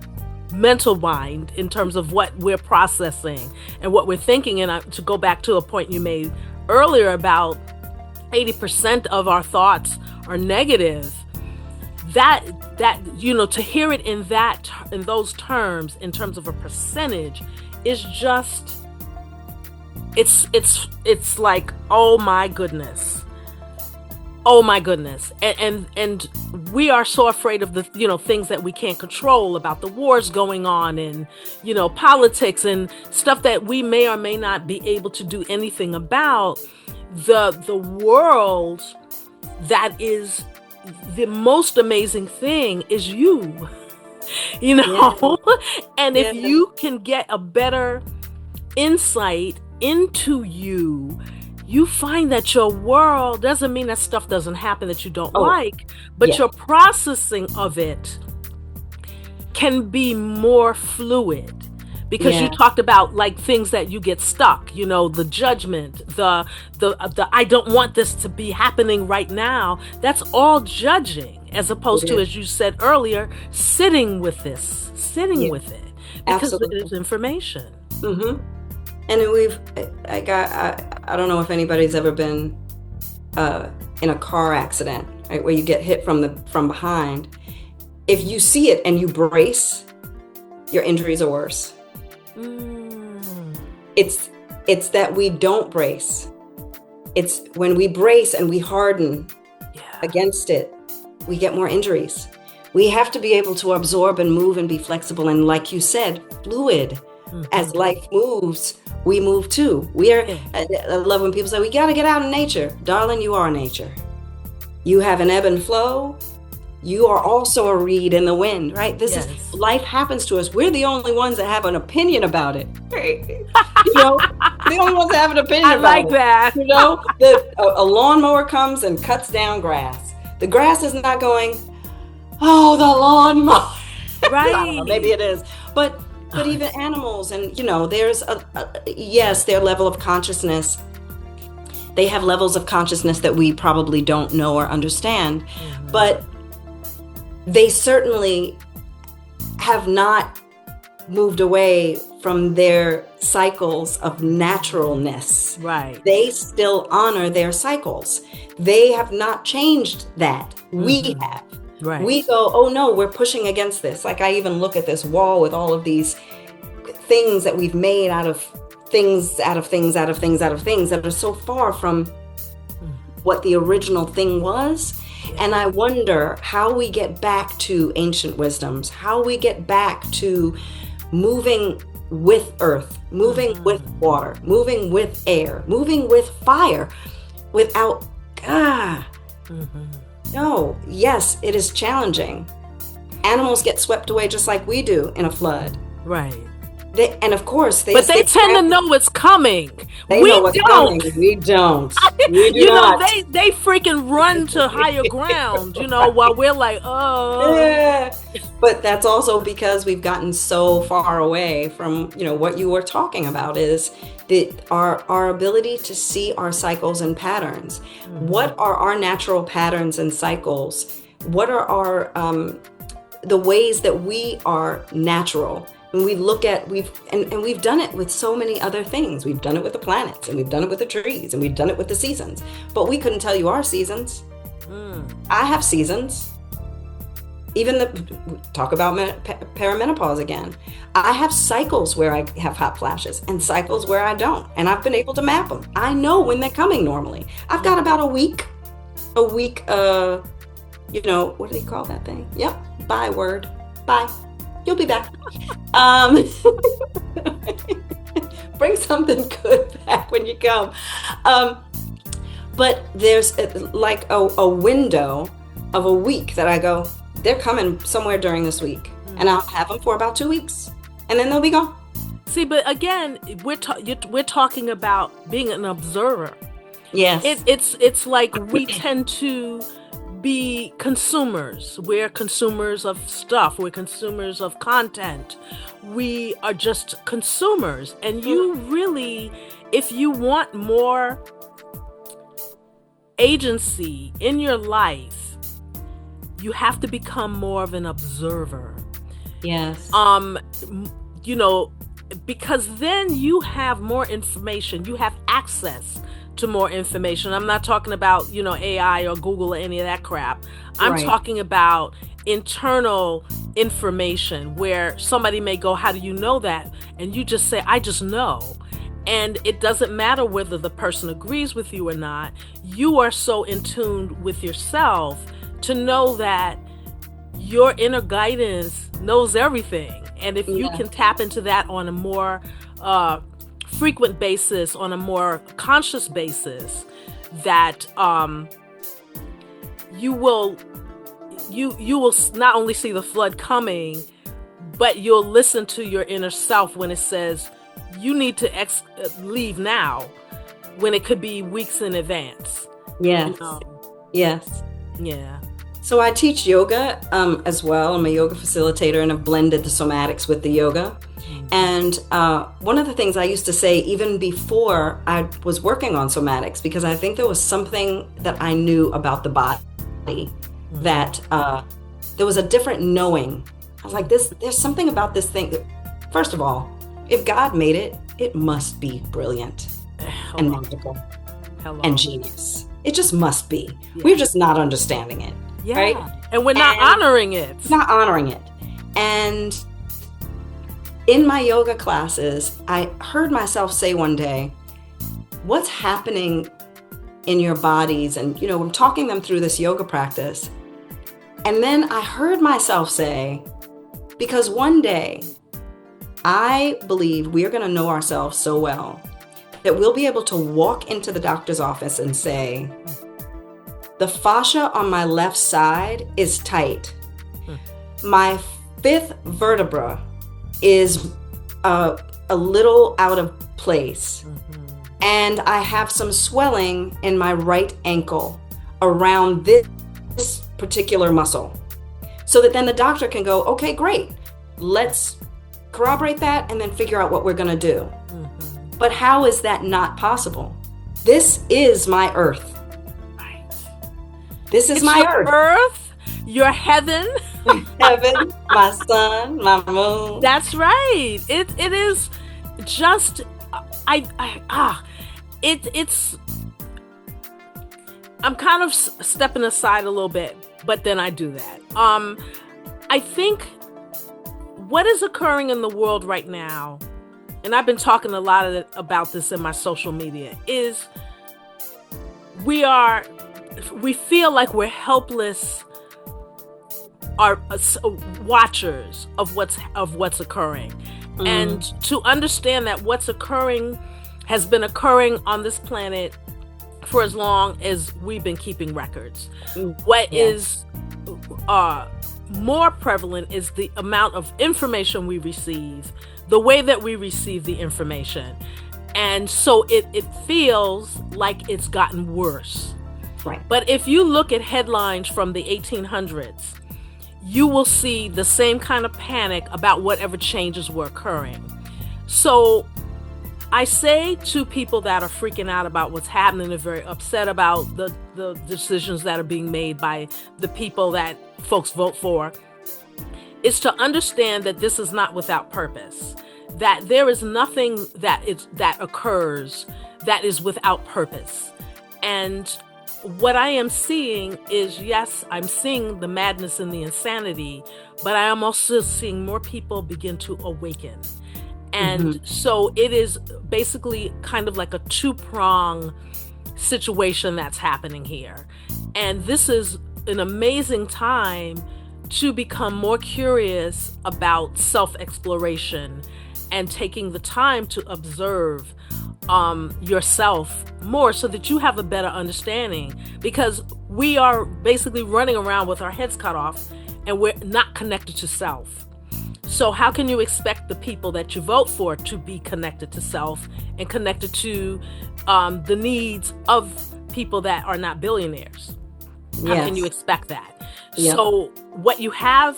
mental mind, in terms of what we're processing and what we're thinking. And to go back to a point you made earlier about 80% of our thoughts are negative, that to hear it in those terms, in terms of a percentage, is just, it's like, oh my goodness, and we are so afraid of the things that we can't control, about the wars going on, and politics and stuff that we may or may not be able to do anything about. The world that is the most amazing thing is you, and if you can get a better insight into you find that your world, doesn't mean that stuff doesn't happen that you don't like, but your processing of it can be more fluid, because you talked about like things that you get stuck, the judgment, the I don't want this to be happening right now. That's all judging, as opposed to, as you said earlier, sitting with it, because it is information. Mm-hmm. And I don't know if anybody's ever been in a car accident, right, where you get hit from behind. If you see it and you brace, your injuries are worse. It's that we don't brace. It's when we brace and we harden against it, we get more injuries. We have to be able to absorb and move and be flexible, and, like you said, fluid. Mm-hmm. As life moves, we move too. I love when people say, we got to get out in nature. Darling, you are nature. You have an ebb and flow. You are also a reed in the wind, right? Life happens to us. We're the only ones that have an opinion about it. The only ones that have an opinion about it. I like that. A lawnmower comes and cuts down grass. The grass is not going, oh, the lawnmower. Right. Maybe it is. But even animals, and there's their level of consciousness. They have levels of consciousness that we probably don't know or understand. Mm-hmm. But they certainly have not moved away from their cycles of naturalness. Right. They still honor their cycles. They have not changed that. We have. Right. We go, oh no, we're pushing against this. Like I even look at this wall with all of these things that we've made out of things that are so far from what the original thing was. And I wonder how we get back to ancient wisdoms, how we get back to moving with earth, moving with water, moving with air, moving with fire, without, no, yes, it is challenging. Animals get swept away just like we do in a flood. Right. And of course, they tend to know it's coming. They know what's coming. We don't. We do not. They freaking run to higher ground, while we're like, oh. Yeah. But that's also because we've gotten so far away from, what you were talking about is our ability to see our cycles and patterns. What are our natural patterns and cycles? What are our the ways that we are natural? When we look at, we've done it with so many other things. We've done it with the planets, and we've done it with the trees, and we've done it with the seasons. But we couldn't tell you our seasons. I have seasons. Talk about perimenopause again. I have cycles where I have hot flashes and cycles where I don't. And I've been able to map them. I know when they're coming normally. I've got about a week, what do you call that thing? Yep, bye word, bye. You'll be back. Bring something good back when you come. But there's like a window of a week that I go, they're coming somewhere during this week. And I'll have them for about 2 weeks. And then they'll be gone. See, but again, we're talking about being an observer. Yes. It's like we tend to be consumers. We're consumers of stuff. We're consumers of content. We are just consumers. And you really, if you want more agency in your life, you have to become more of an observer. Yes. Because then you have more information. You have access to more information. I'm not talking about, AI or Google or any of that crap. I'm talking about internal information where somebody may go, how do you know that? And you just say, I just know. And it doesn't matter whether the person agrees with you or not. You are so in tune with yourself to know that your inner guidance knows everything. And if you can tap into that on a more frequent basis, on a more conscious basis, that you will not only see the flood coming, but you'll listen to your inner self when it says you need to leave now, when it could be weeks in advance. Yes. Yes. Yeah. So I teach yoga as well. I'm a yoga facilitator, and I've blended the somatics with the yoga. And one of the things I used to say even before I was working on somatics, because I think there was something that I knew about the body, that there was a different knowing. I was like, there's something about this thing. First of all, if God made it, it must be brilliant and magical and genius. It just must be. Yeah. We're just not understanding it. Yeah. Right? And we're not honoring it. Not honoring it. And in my yoga classes, I heard myself say one day, what's happening in your bodies? And, I'm talking them through this yoga practice. And then I heard myself say, because one day I believe we are going to know ourselves so well that we'll be able to walk into the doctor's office and say, the fascia on my left side is tight. My fifth vertebra is a little out of place. And I have some swelling in my right ankle around this particular muscle. So that then the doctor can go, okay, great. Let's corroborate that and then figure out what we're going to do. But how is that not possible? This is my earth. This is my earth. Earth, your heaven. Heaven, my sun, my moon. That's right. It is just it's I'm kind of stepping aside a little bit, but then I do that. I think what is occurring in the world right now, and I've been talking a lot about this in my social media, is we feel like we're helpless watchers of what's occurring. And to understand that what's occurring has been occurring on this planet for as long as we've been keeping records. What is more prevalent is the amount of information we receive, the way that we receive the information. And so it feels like it's gotten worse. Right. But if you look at headlines from the 1800s, you will see the same kind of panic about whatever changes were occurring. So I say to people that are freaking out about what's happening and very upset about the decisions that are being made by the people that folks vote for, is to understand that this is not without purpose, that there is nothing that occurs that is without purpose. And what I am seeing is, yes, I'm seeing the madness and the insanity, but I am also seeing more people begin to awaken. And so it is basically kind of like a two-prong situation that's happening here. And this is an amazing time to become more curious about self-exploration and taking the time to observe yourself more so that you have a better understanding, because we are basically running around with our heads cut off and we're not connected to self. So how can you expect the people that you vote for to be connected to self and connected to the needs of people that are not billionaires? How can you expect that? Yep. So what you have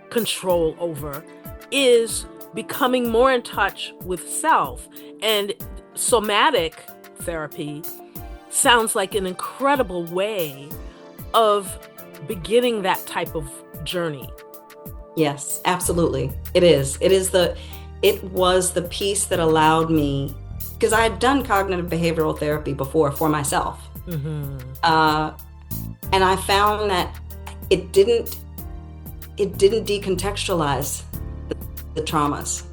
control over is becoming more in touch with self. And somatic therapy sounds like an incredible way of beginning that type of journey. Yes, absolutely. It is. It was the piece that allowed me, because I had done cognitive behavioral therapy before for myself. And I found that it didn't decontextualize the traumas.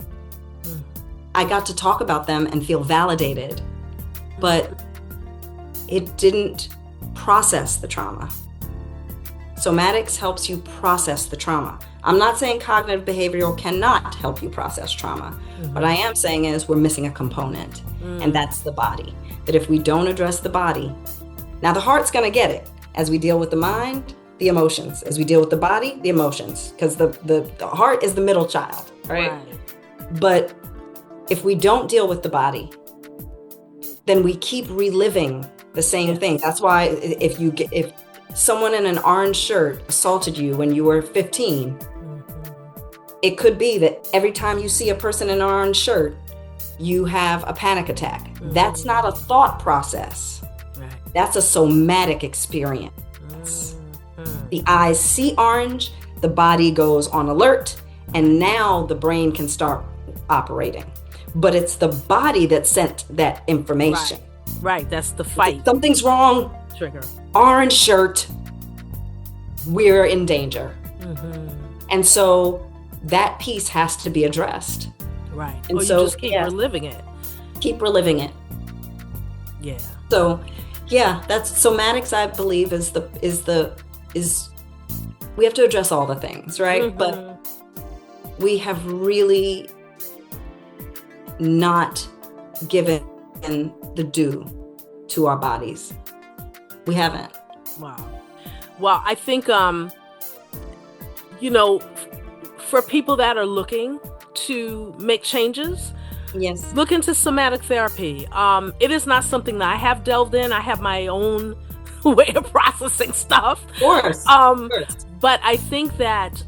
I got to talk about them and feel validated, but it didn't process the trauma. Somatics helps you process the trauma. I'm not saying cognitive behavioral cannot help you process trauma. What I am saying is we're missing a component, and that's the body. That if we don't address the body, now the heart's going to get it as we deal with the mind, the emotions, as we deal with the body, the emotions, because the heart is the middle child, right? But if we don't deal with the body, then we keep reliving the same thing. That's why if someone in an orange shirt assaulted you when you were 15, it could be that every time you see a person in an orange shirt, you have a panic attack. That's not a thought process. That's a somatic experience. The eyes see orange, the body goes on alert, and now the brain can start operating. But it's the body that sent that information. Right, that's the fight. Something's wrong. Trigger. Orange shirt, we're in danger. And so that piece has to be addressed. Right. And or so you just keep reliving it. Keep reliving it. Yeah. So that's somatics, I believe, is we have to address all the things, right? But we have really not given the due to our bodies. We haven't. Wow. Well, I think, for people that are looking to make changes, look into somatic therapy. It is not something that I have delved in. I have my own way of processing stuff. Of course. But I think that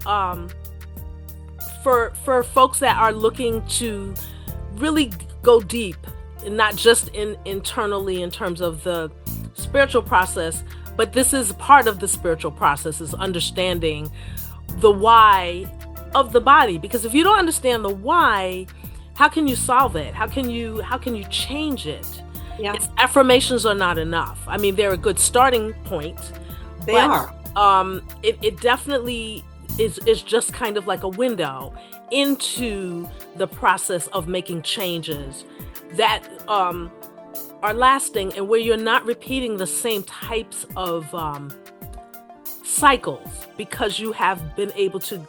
for folks that are looking to really go deep, not just internally in terms of the spiritual process, But this is part of the spiritual process, is understanding the why of the body. Because if you don't understand the why, how can you solve it? How can you change it? Yeah. Affirmations are not enough. I mean, they're a good starting point. They are. It definitely is just kind of like a window into the process of making changes that are lasting, and where you're not repeating the same types of cycles, because you have been able to,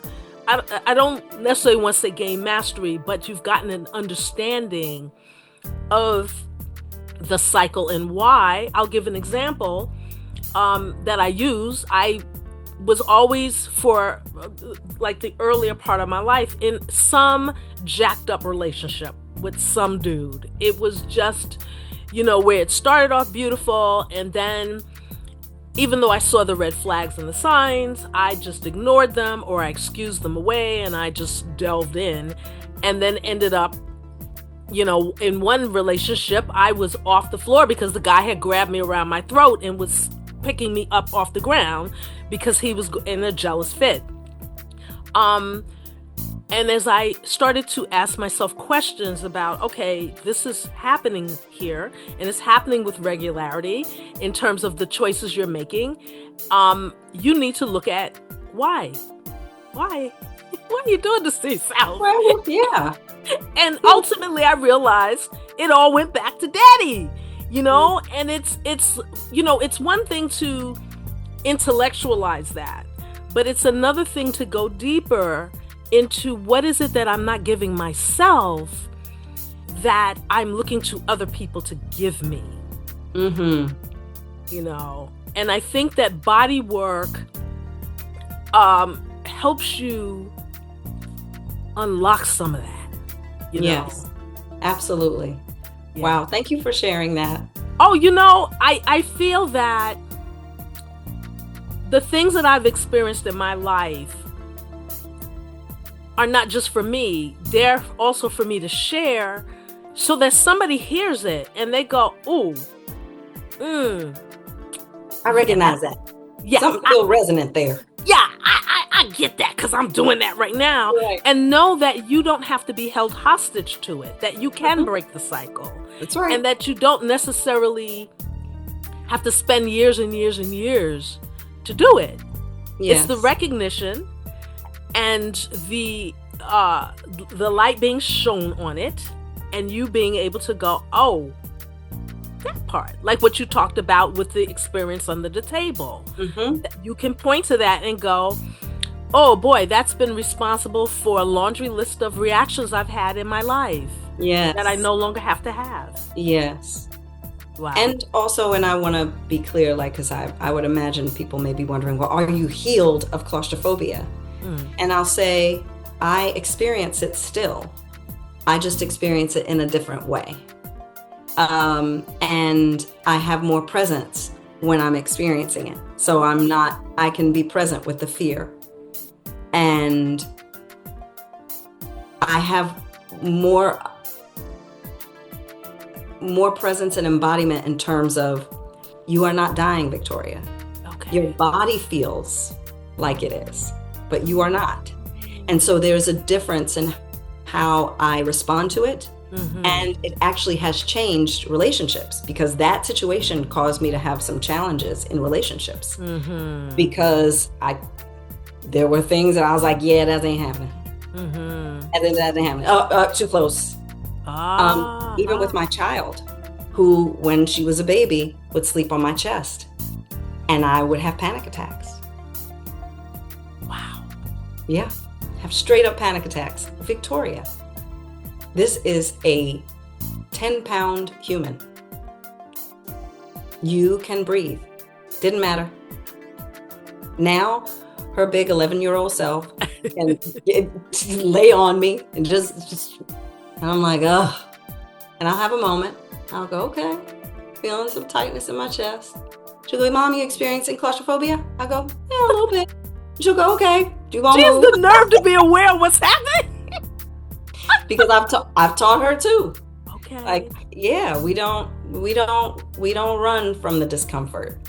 I don't necessarily want to say gain mastery, but you've gotten an understanding of the cycle and why. I'll give an example that I use. I was always, for like the earlier part of my life, in some jacked up relationship with some dude. It was just, where it started off beautiful, and then even though I saw the red flags and the signs, I just ignored them, or I excused them away, and I just delved in, and then ended up, in one relationship, I was off the floor because the guy had grabbed me around my throat and was picking me up off the ground because he was in a jealous fit. And as I started to ask myself questions about, okay, this is happening here, and it's happening with regularity in terms of the choices you're making, you need to look at why. Why are you doing this to yourself? Well, yeah. And ultimately, I realized it all went back to daddy, and it's one thing to intellectualize that, but it's another thing to go deeper into what is it that I'm not giving myself that I'm looking to other people to give me. And I think that body work helps you unlock some of that. Yes, absolutely. Yeah. Wow, thank you for sharing that. Oh, I feel that the things that I've experienced in my life are not just for me, they're also for me to share, so that somebody hears it and they go, ooh, I recognize that. Yeah, something feel resonant there. Yeah, I get that, because I'm doing that right now. Right. And know that you don't have to be held hostage to it, that you can break the cycle. That's right. And that you don't necessarily have to spend years and years and years to do it. Yes. It's the recognition and the light being shown on it, and you being able to go, oh, that part, like what you talked about with the experience under the table. You can point to that and go, oh boy, that's been responsible for a laundry list of reactions I've had in my life. Yes. That I no longer have to have. Yes. Wow. And also, and I want to be clear, because I would imagine people may be wondering, well, are you healed of claustrophobia? And I'll say, I experience it still. I just experience it in a different way. And I have more presence when I'm experiencing it. So I can be present with the fear. And I have more presence and embodiment in terms of, you are not dying, Victoria. Okay. Your body feels like it is, but you are not. And so there's a difference in how I respond to it. And it actually has changed relationships, because that situation caused me to have some challenges in relationships, because there were things that I was like, yeah, that ain't happening. And then that ain't happening. Too close. Even with my child, who, when she was a baby, would sleep on my chest, and I would have panic attacks. Wow. Yeah, have straight up panic attacks. Victoria, this is a 10-pound human. You can breathe. Didn't matter. Now, her big 11-year-old self can lay on me and just, and I'm like, ugh. And I'll have a moment. I'll go, okay, feeling some tightness in my chest. She'll go, Mom, you experiencing claustrophobia? I go, yeah, a little bit. She'll go, okay. Do you want to She has move? the nerve to be aware of what's happening. Because I've taught her too. Okay. Like, yeah, we don't run from the discomfort.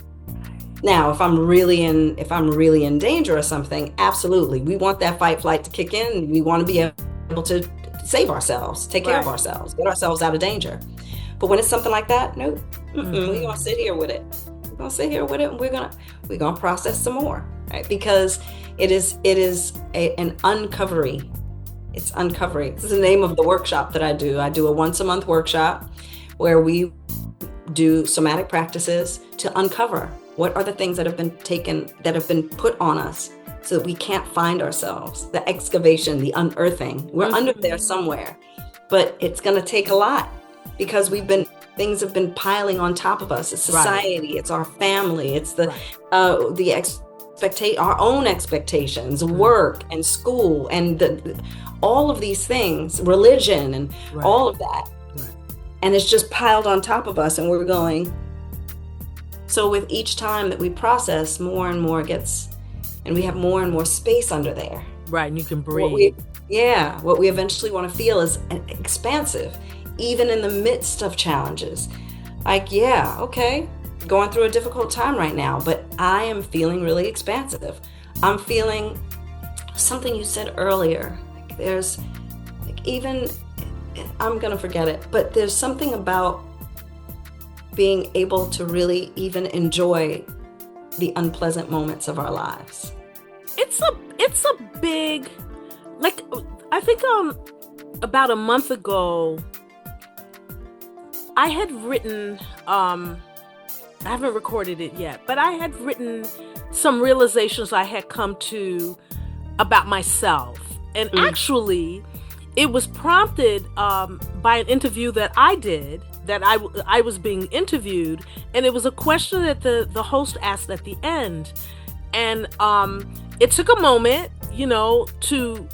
Now, if I'm really in danger or something, absolutely. We want that fight flight to kick in. We want to be able to save ourselves, take care of ourselves, get ourselves out of danger. But when it's something like that, no, we're gonna sit here with it. We're gonna sit here with it, and we're gonna process some more, right? Because it is an uncovery. It's uncovering. This is the name of the workshop that I do. I do a once a month workshop where we do somatic practices to uncover what are the things that have been put on us so that we can't find ourselves. The excavation, the unearthing. We're under there somewhere, but it's going to take a lot because things have been piling on top of us. It's society, it's our family, it's our own expectations, work and school, and all of these things, religion, and all of that. And it's just piled on top of us, and we're going. So with each time that we process, more and more and we have more and more space under there. Right, and you can breathe. What we eventually want to feel is expansive, even in the midst of challenges. Like, okay, going through a difficult time right now, but I am feeling really expansive. I'm feeling something you said earlier. There's even, I'm going to forget it, but there's something about being able to really even enjoy the unpleasant moments of our lives. It's a big, like, I think about a month ago, I had written, I haven't recorded it yet, but I had written some realizations I had come to about myself. And actually, it was prompted by an interview that I did, that I was being interviewed, and it was a question that the host asked at the end. And it took a moment, to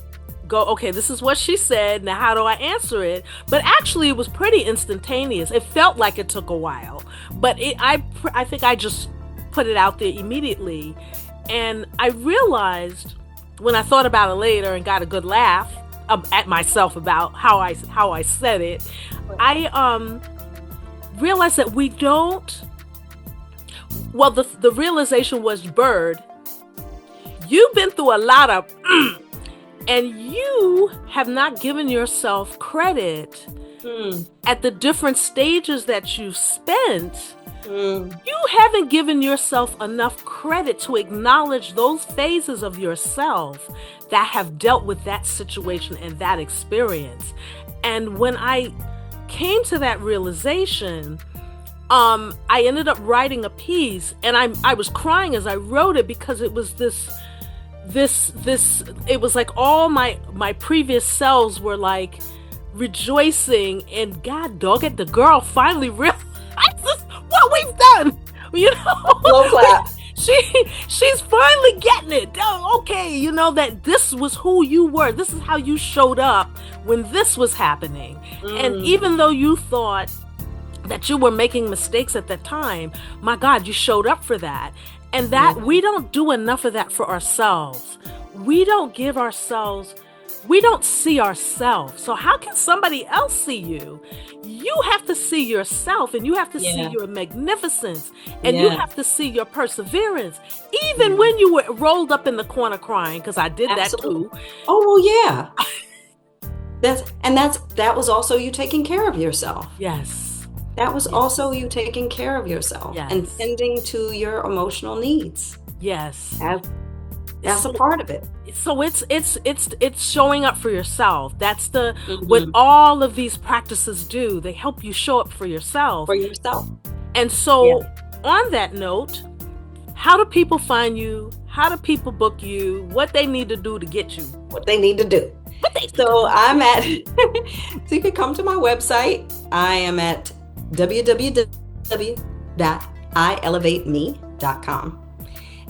go, okay, this is what she said, now how do I answer it? But actually, it was pretty instantaneous. It felt like it took a while, but I think I just put it out there immediately. And I realized, when I thought about it later and got a good laugh at myself about how I said it, I realized that we don't. Well, the realization was, Bird, you've been through a lot of, and you have not given yourself credit at the different stages that you've spent. You haven't given yourself enough credit to acknowledge those phases of yourself that have dealt with that situation and that experience. And when I came to that realization, I ended up writing a piece, and I was crying as I wrote it, because it was this it was like all my previous selves were like rejoicing, and God dog it, the girl finally realized what we've done, Low clap. She's finally getting it. Okay, that this was who you were. This is how you showed up when this was happening. And even though you thought that you were making mistakes at that time, my God, you showed up for that. And that we don't do enough of that for ourselves. We don't see ourselves. So how can somebody else see you? You have to see yourself, and you have to see your magnificence, and you have to see your perseverance, even when you were rolled up in the corner crying, because I did that too. Oh, yeah. That was also you taking care of yourself. Yes. That was also you taking care of yourself and tending to your emotional needs. Yes. That's a part of it. So it's showing up for yourself. That's what all of these practices do. They help you show up for yourself. And so on that note, how do people find you? How do people book you? What they need to do to get you? What they need to do. So I'm at, so you can come to my website. I am at www.iElevateMe.com.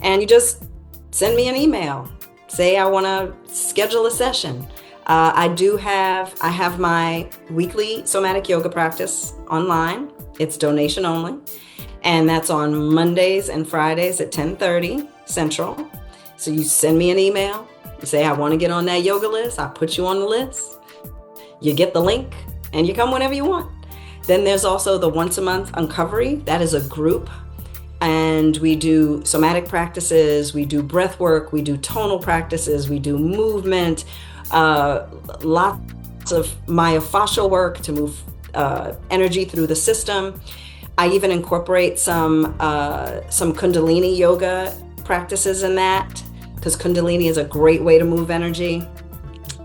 And you just send me an email. Say I want to schedule a session. I have my weekly somatic yoga practice online. It's donation only. And that's on Mondays and Fridays at 10:30 Central. So you send me an email. You say, I want to get on that yoga list. I put you on the list. You get the link and you come whenever you want. Then there's also the once a month Uncovery. That is a group And we do somatic practices, we do breath work, we do tonal practices, we do movement, lots of myofascial work to move energy through the system. I even incorporate some Kundalini yoga practices in that, because Kundalini is a great way to move energy.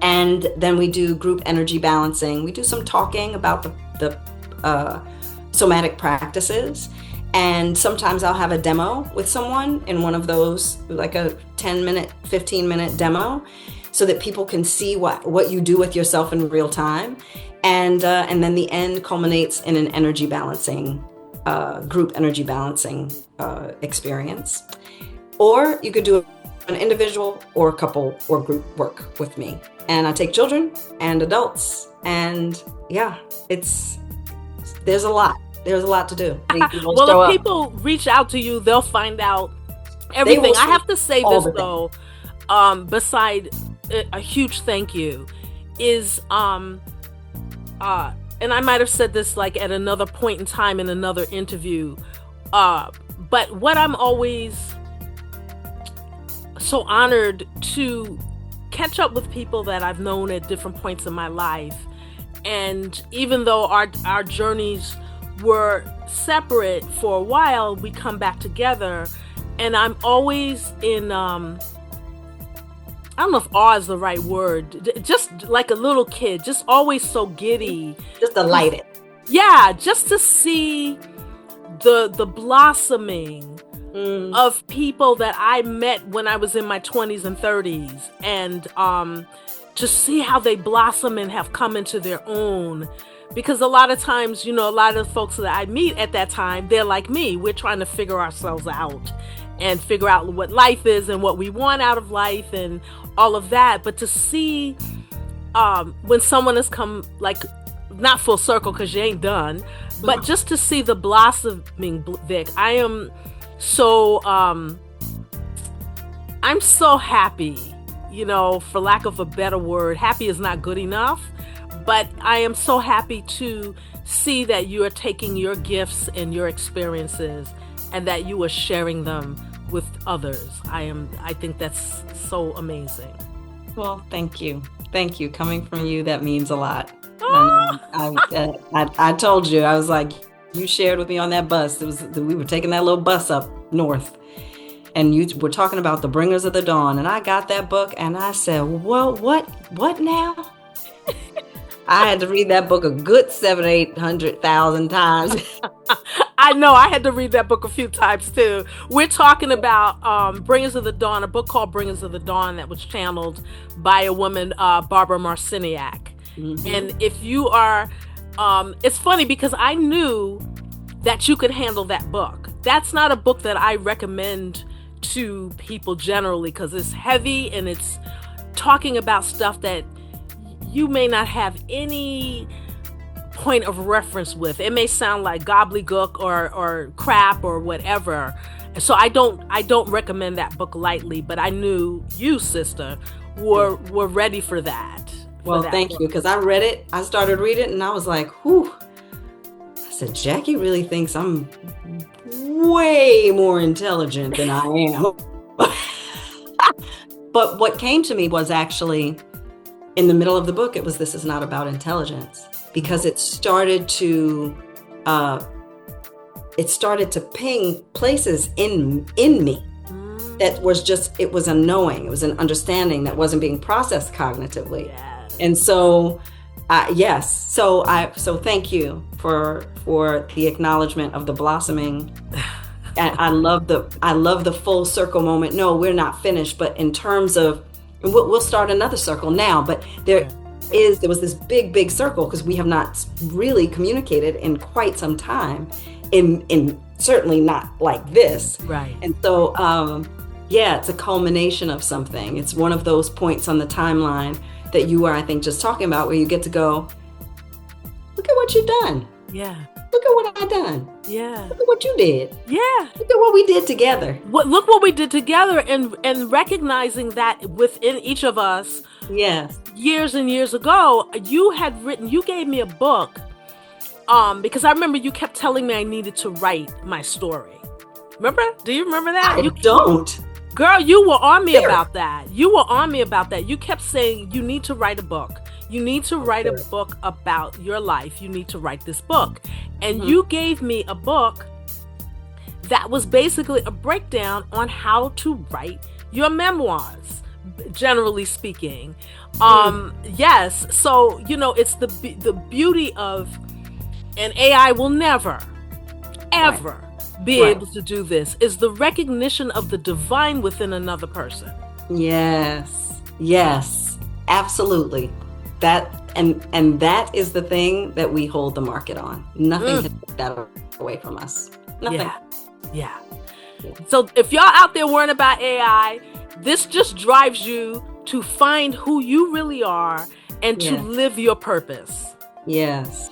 And then we do group energy balancing. We do some talking about the somatic practices. And sometimes I'll have a demo with someone in one of those, like a 10-minute, 15-minute demo, so that people can see what you do with yourself in real time. And then the end culminates in an energy balancing, group energy balancing experience. Or you could do an individual or couple or group work with me. And I take children and adults. And yeah, there's a lot. There's a lot to do. Well, if people reach out to you, they'll find out everything. I have to say this though, beside a huge thank you, is and I might have said this like at another point in time in another interview, but what I'm always so honored to catch up with people that I've known at different points in my life, and even though our journeys were separate for a while, we come back together, and I'm always in I don't know if awe is the right word, just like a little kid, just always so giddy, just delighted. Yeah, just to see the blossoming of people that I met when I was in my 20s and 30s, and to see how they blossom and have come into their own. Because a lot of times, a lot of the folks that I meet at that time, they're like me. We're trying to figure ourselves out and figure out what life is and what we want out of life and all of that. But to see when someone has come, like, not full circle because you ain't done, but just to see the blossoming, Vic, I am so, I'm so happy, for lack of a better word. Happy is not good enough. But I am so happy to see that you are taking your gifts and your experiences and that you are sharing them with others. I think that's so amazing. Well, thank you. Thank you. Coming from you, that means a lot. I told you, I was like, you shared with me on that bus. We were taking that little bus up north, and you were talking about the Bringers of the Dawn, and I got that book and I said, well, what now? I had to read that book a good 700,000-800,000 times. I know. I had to read that book a few times too. We're talking about Bringers of the Dawn, a book called Bringers of the Dawn that was channeled by a woman, Barbara Marciniak. Mm-hmm. And if you are, it's funny because I knew that you could handle that book. That's not a book that I recommend to people generally because it's heavy and it's talking about stuff that you may not have any point of reference with. It may sound like gobbledygook or crap or whatever. So I don't recommend that book lightly, but I knew you, sister, were ready for that. Well, thank you, because I read it. I started reading it and I was like, whew. I said, Jackie really thinks I'm way more intelligent than I am. But what came to me was actually, in the middle of the book, this is not about intelligence, because it started to ping places in me that was just, it was a knowing, it was an understanding that wasn't being processed cognitively. Yes. And so, yes. So thank you for the acknowledgement of the blossoming. And I love the full circle moment. No, we're not finished, but in terms of, we'll start another circle now, but there was this big circle because we have not really communicated in quite some time, in certainly not like this. Right. And so, it's a culmination of something. It's one of those points on the timeline that you are, I think, just talking about, where you get to go, look at what you've done. Yeah. Look at what I done. Yeah. Look at what you did. Yeah. Look at what we did together. Look what we did together, and recognizing that within each of us. Yes. Years and years ago, you gave me a book, because I remember you kept telling me I needed to write my story. Remember? Do you remember that? I don't. Girl, you were on me There. about that. You were on me about that. You kept saying you need to write a book. You need to write a book about your life. You need to write this book. And you gave me a book that was basically a breakdown on how to write your memoirs, generally speaking. Yes. So, you know, it's the beauty of, and AI will never, ever be able to do this, is the recognition of the divine within another person. Yes. Yes. Absolutely. That and that is the thing that we hold the market on. Nothing can take that away from us. Nothing. Yeah. So if y'all out there worrying about AI, this just drives you to find who you really are and to live your purpose. Yes.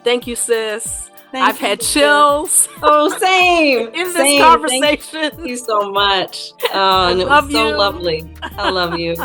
Thank you, sis. Thank I've had chills. Oh, same. In this conversation. Thank you so much. And it was so lovely. I love you.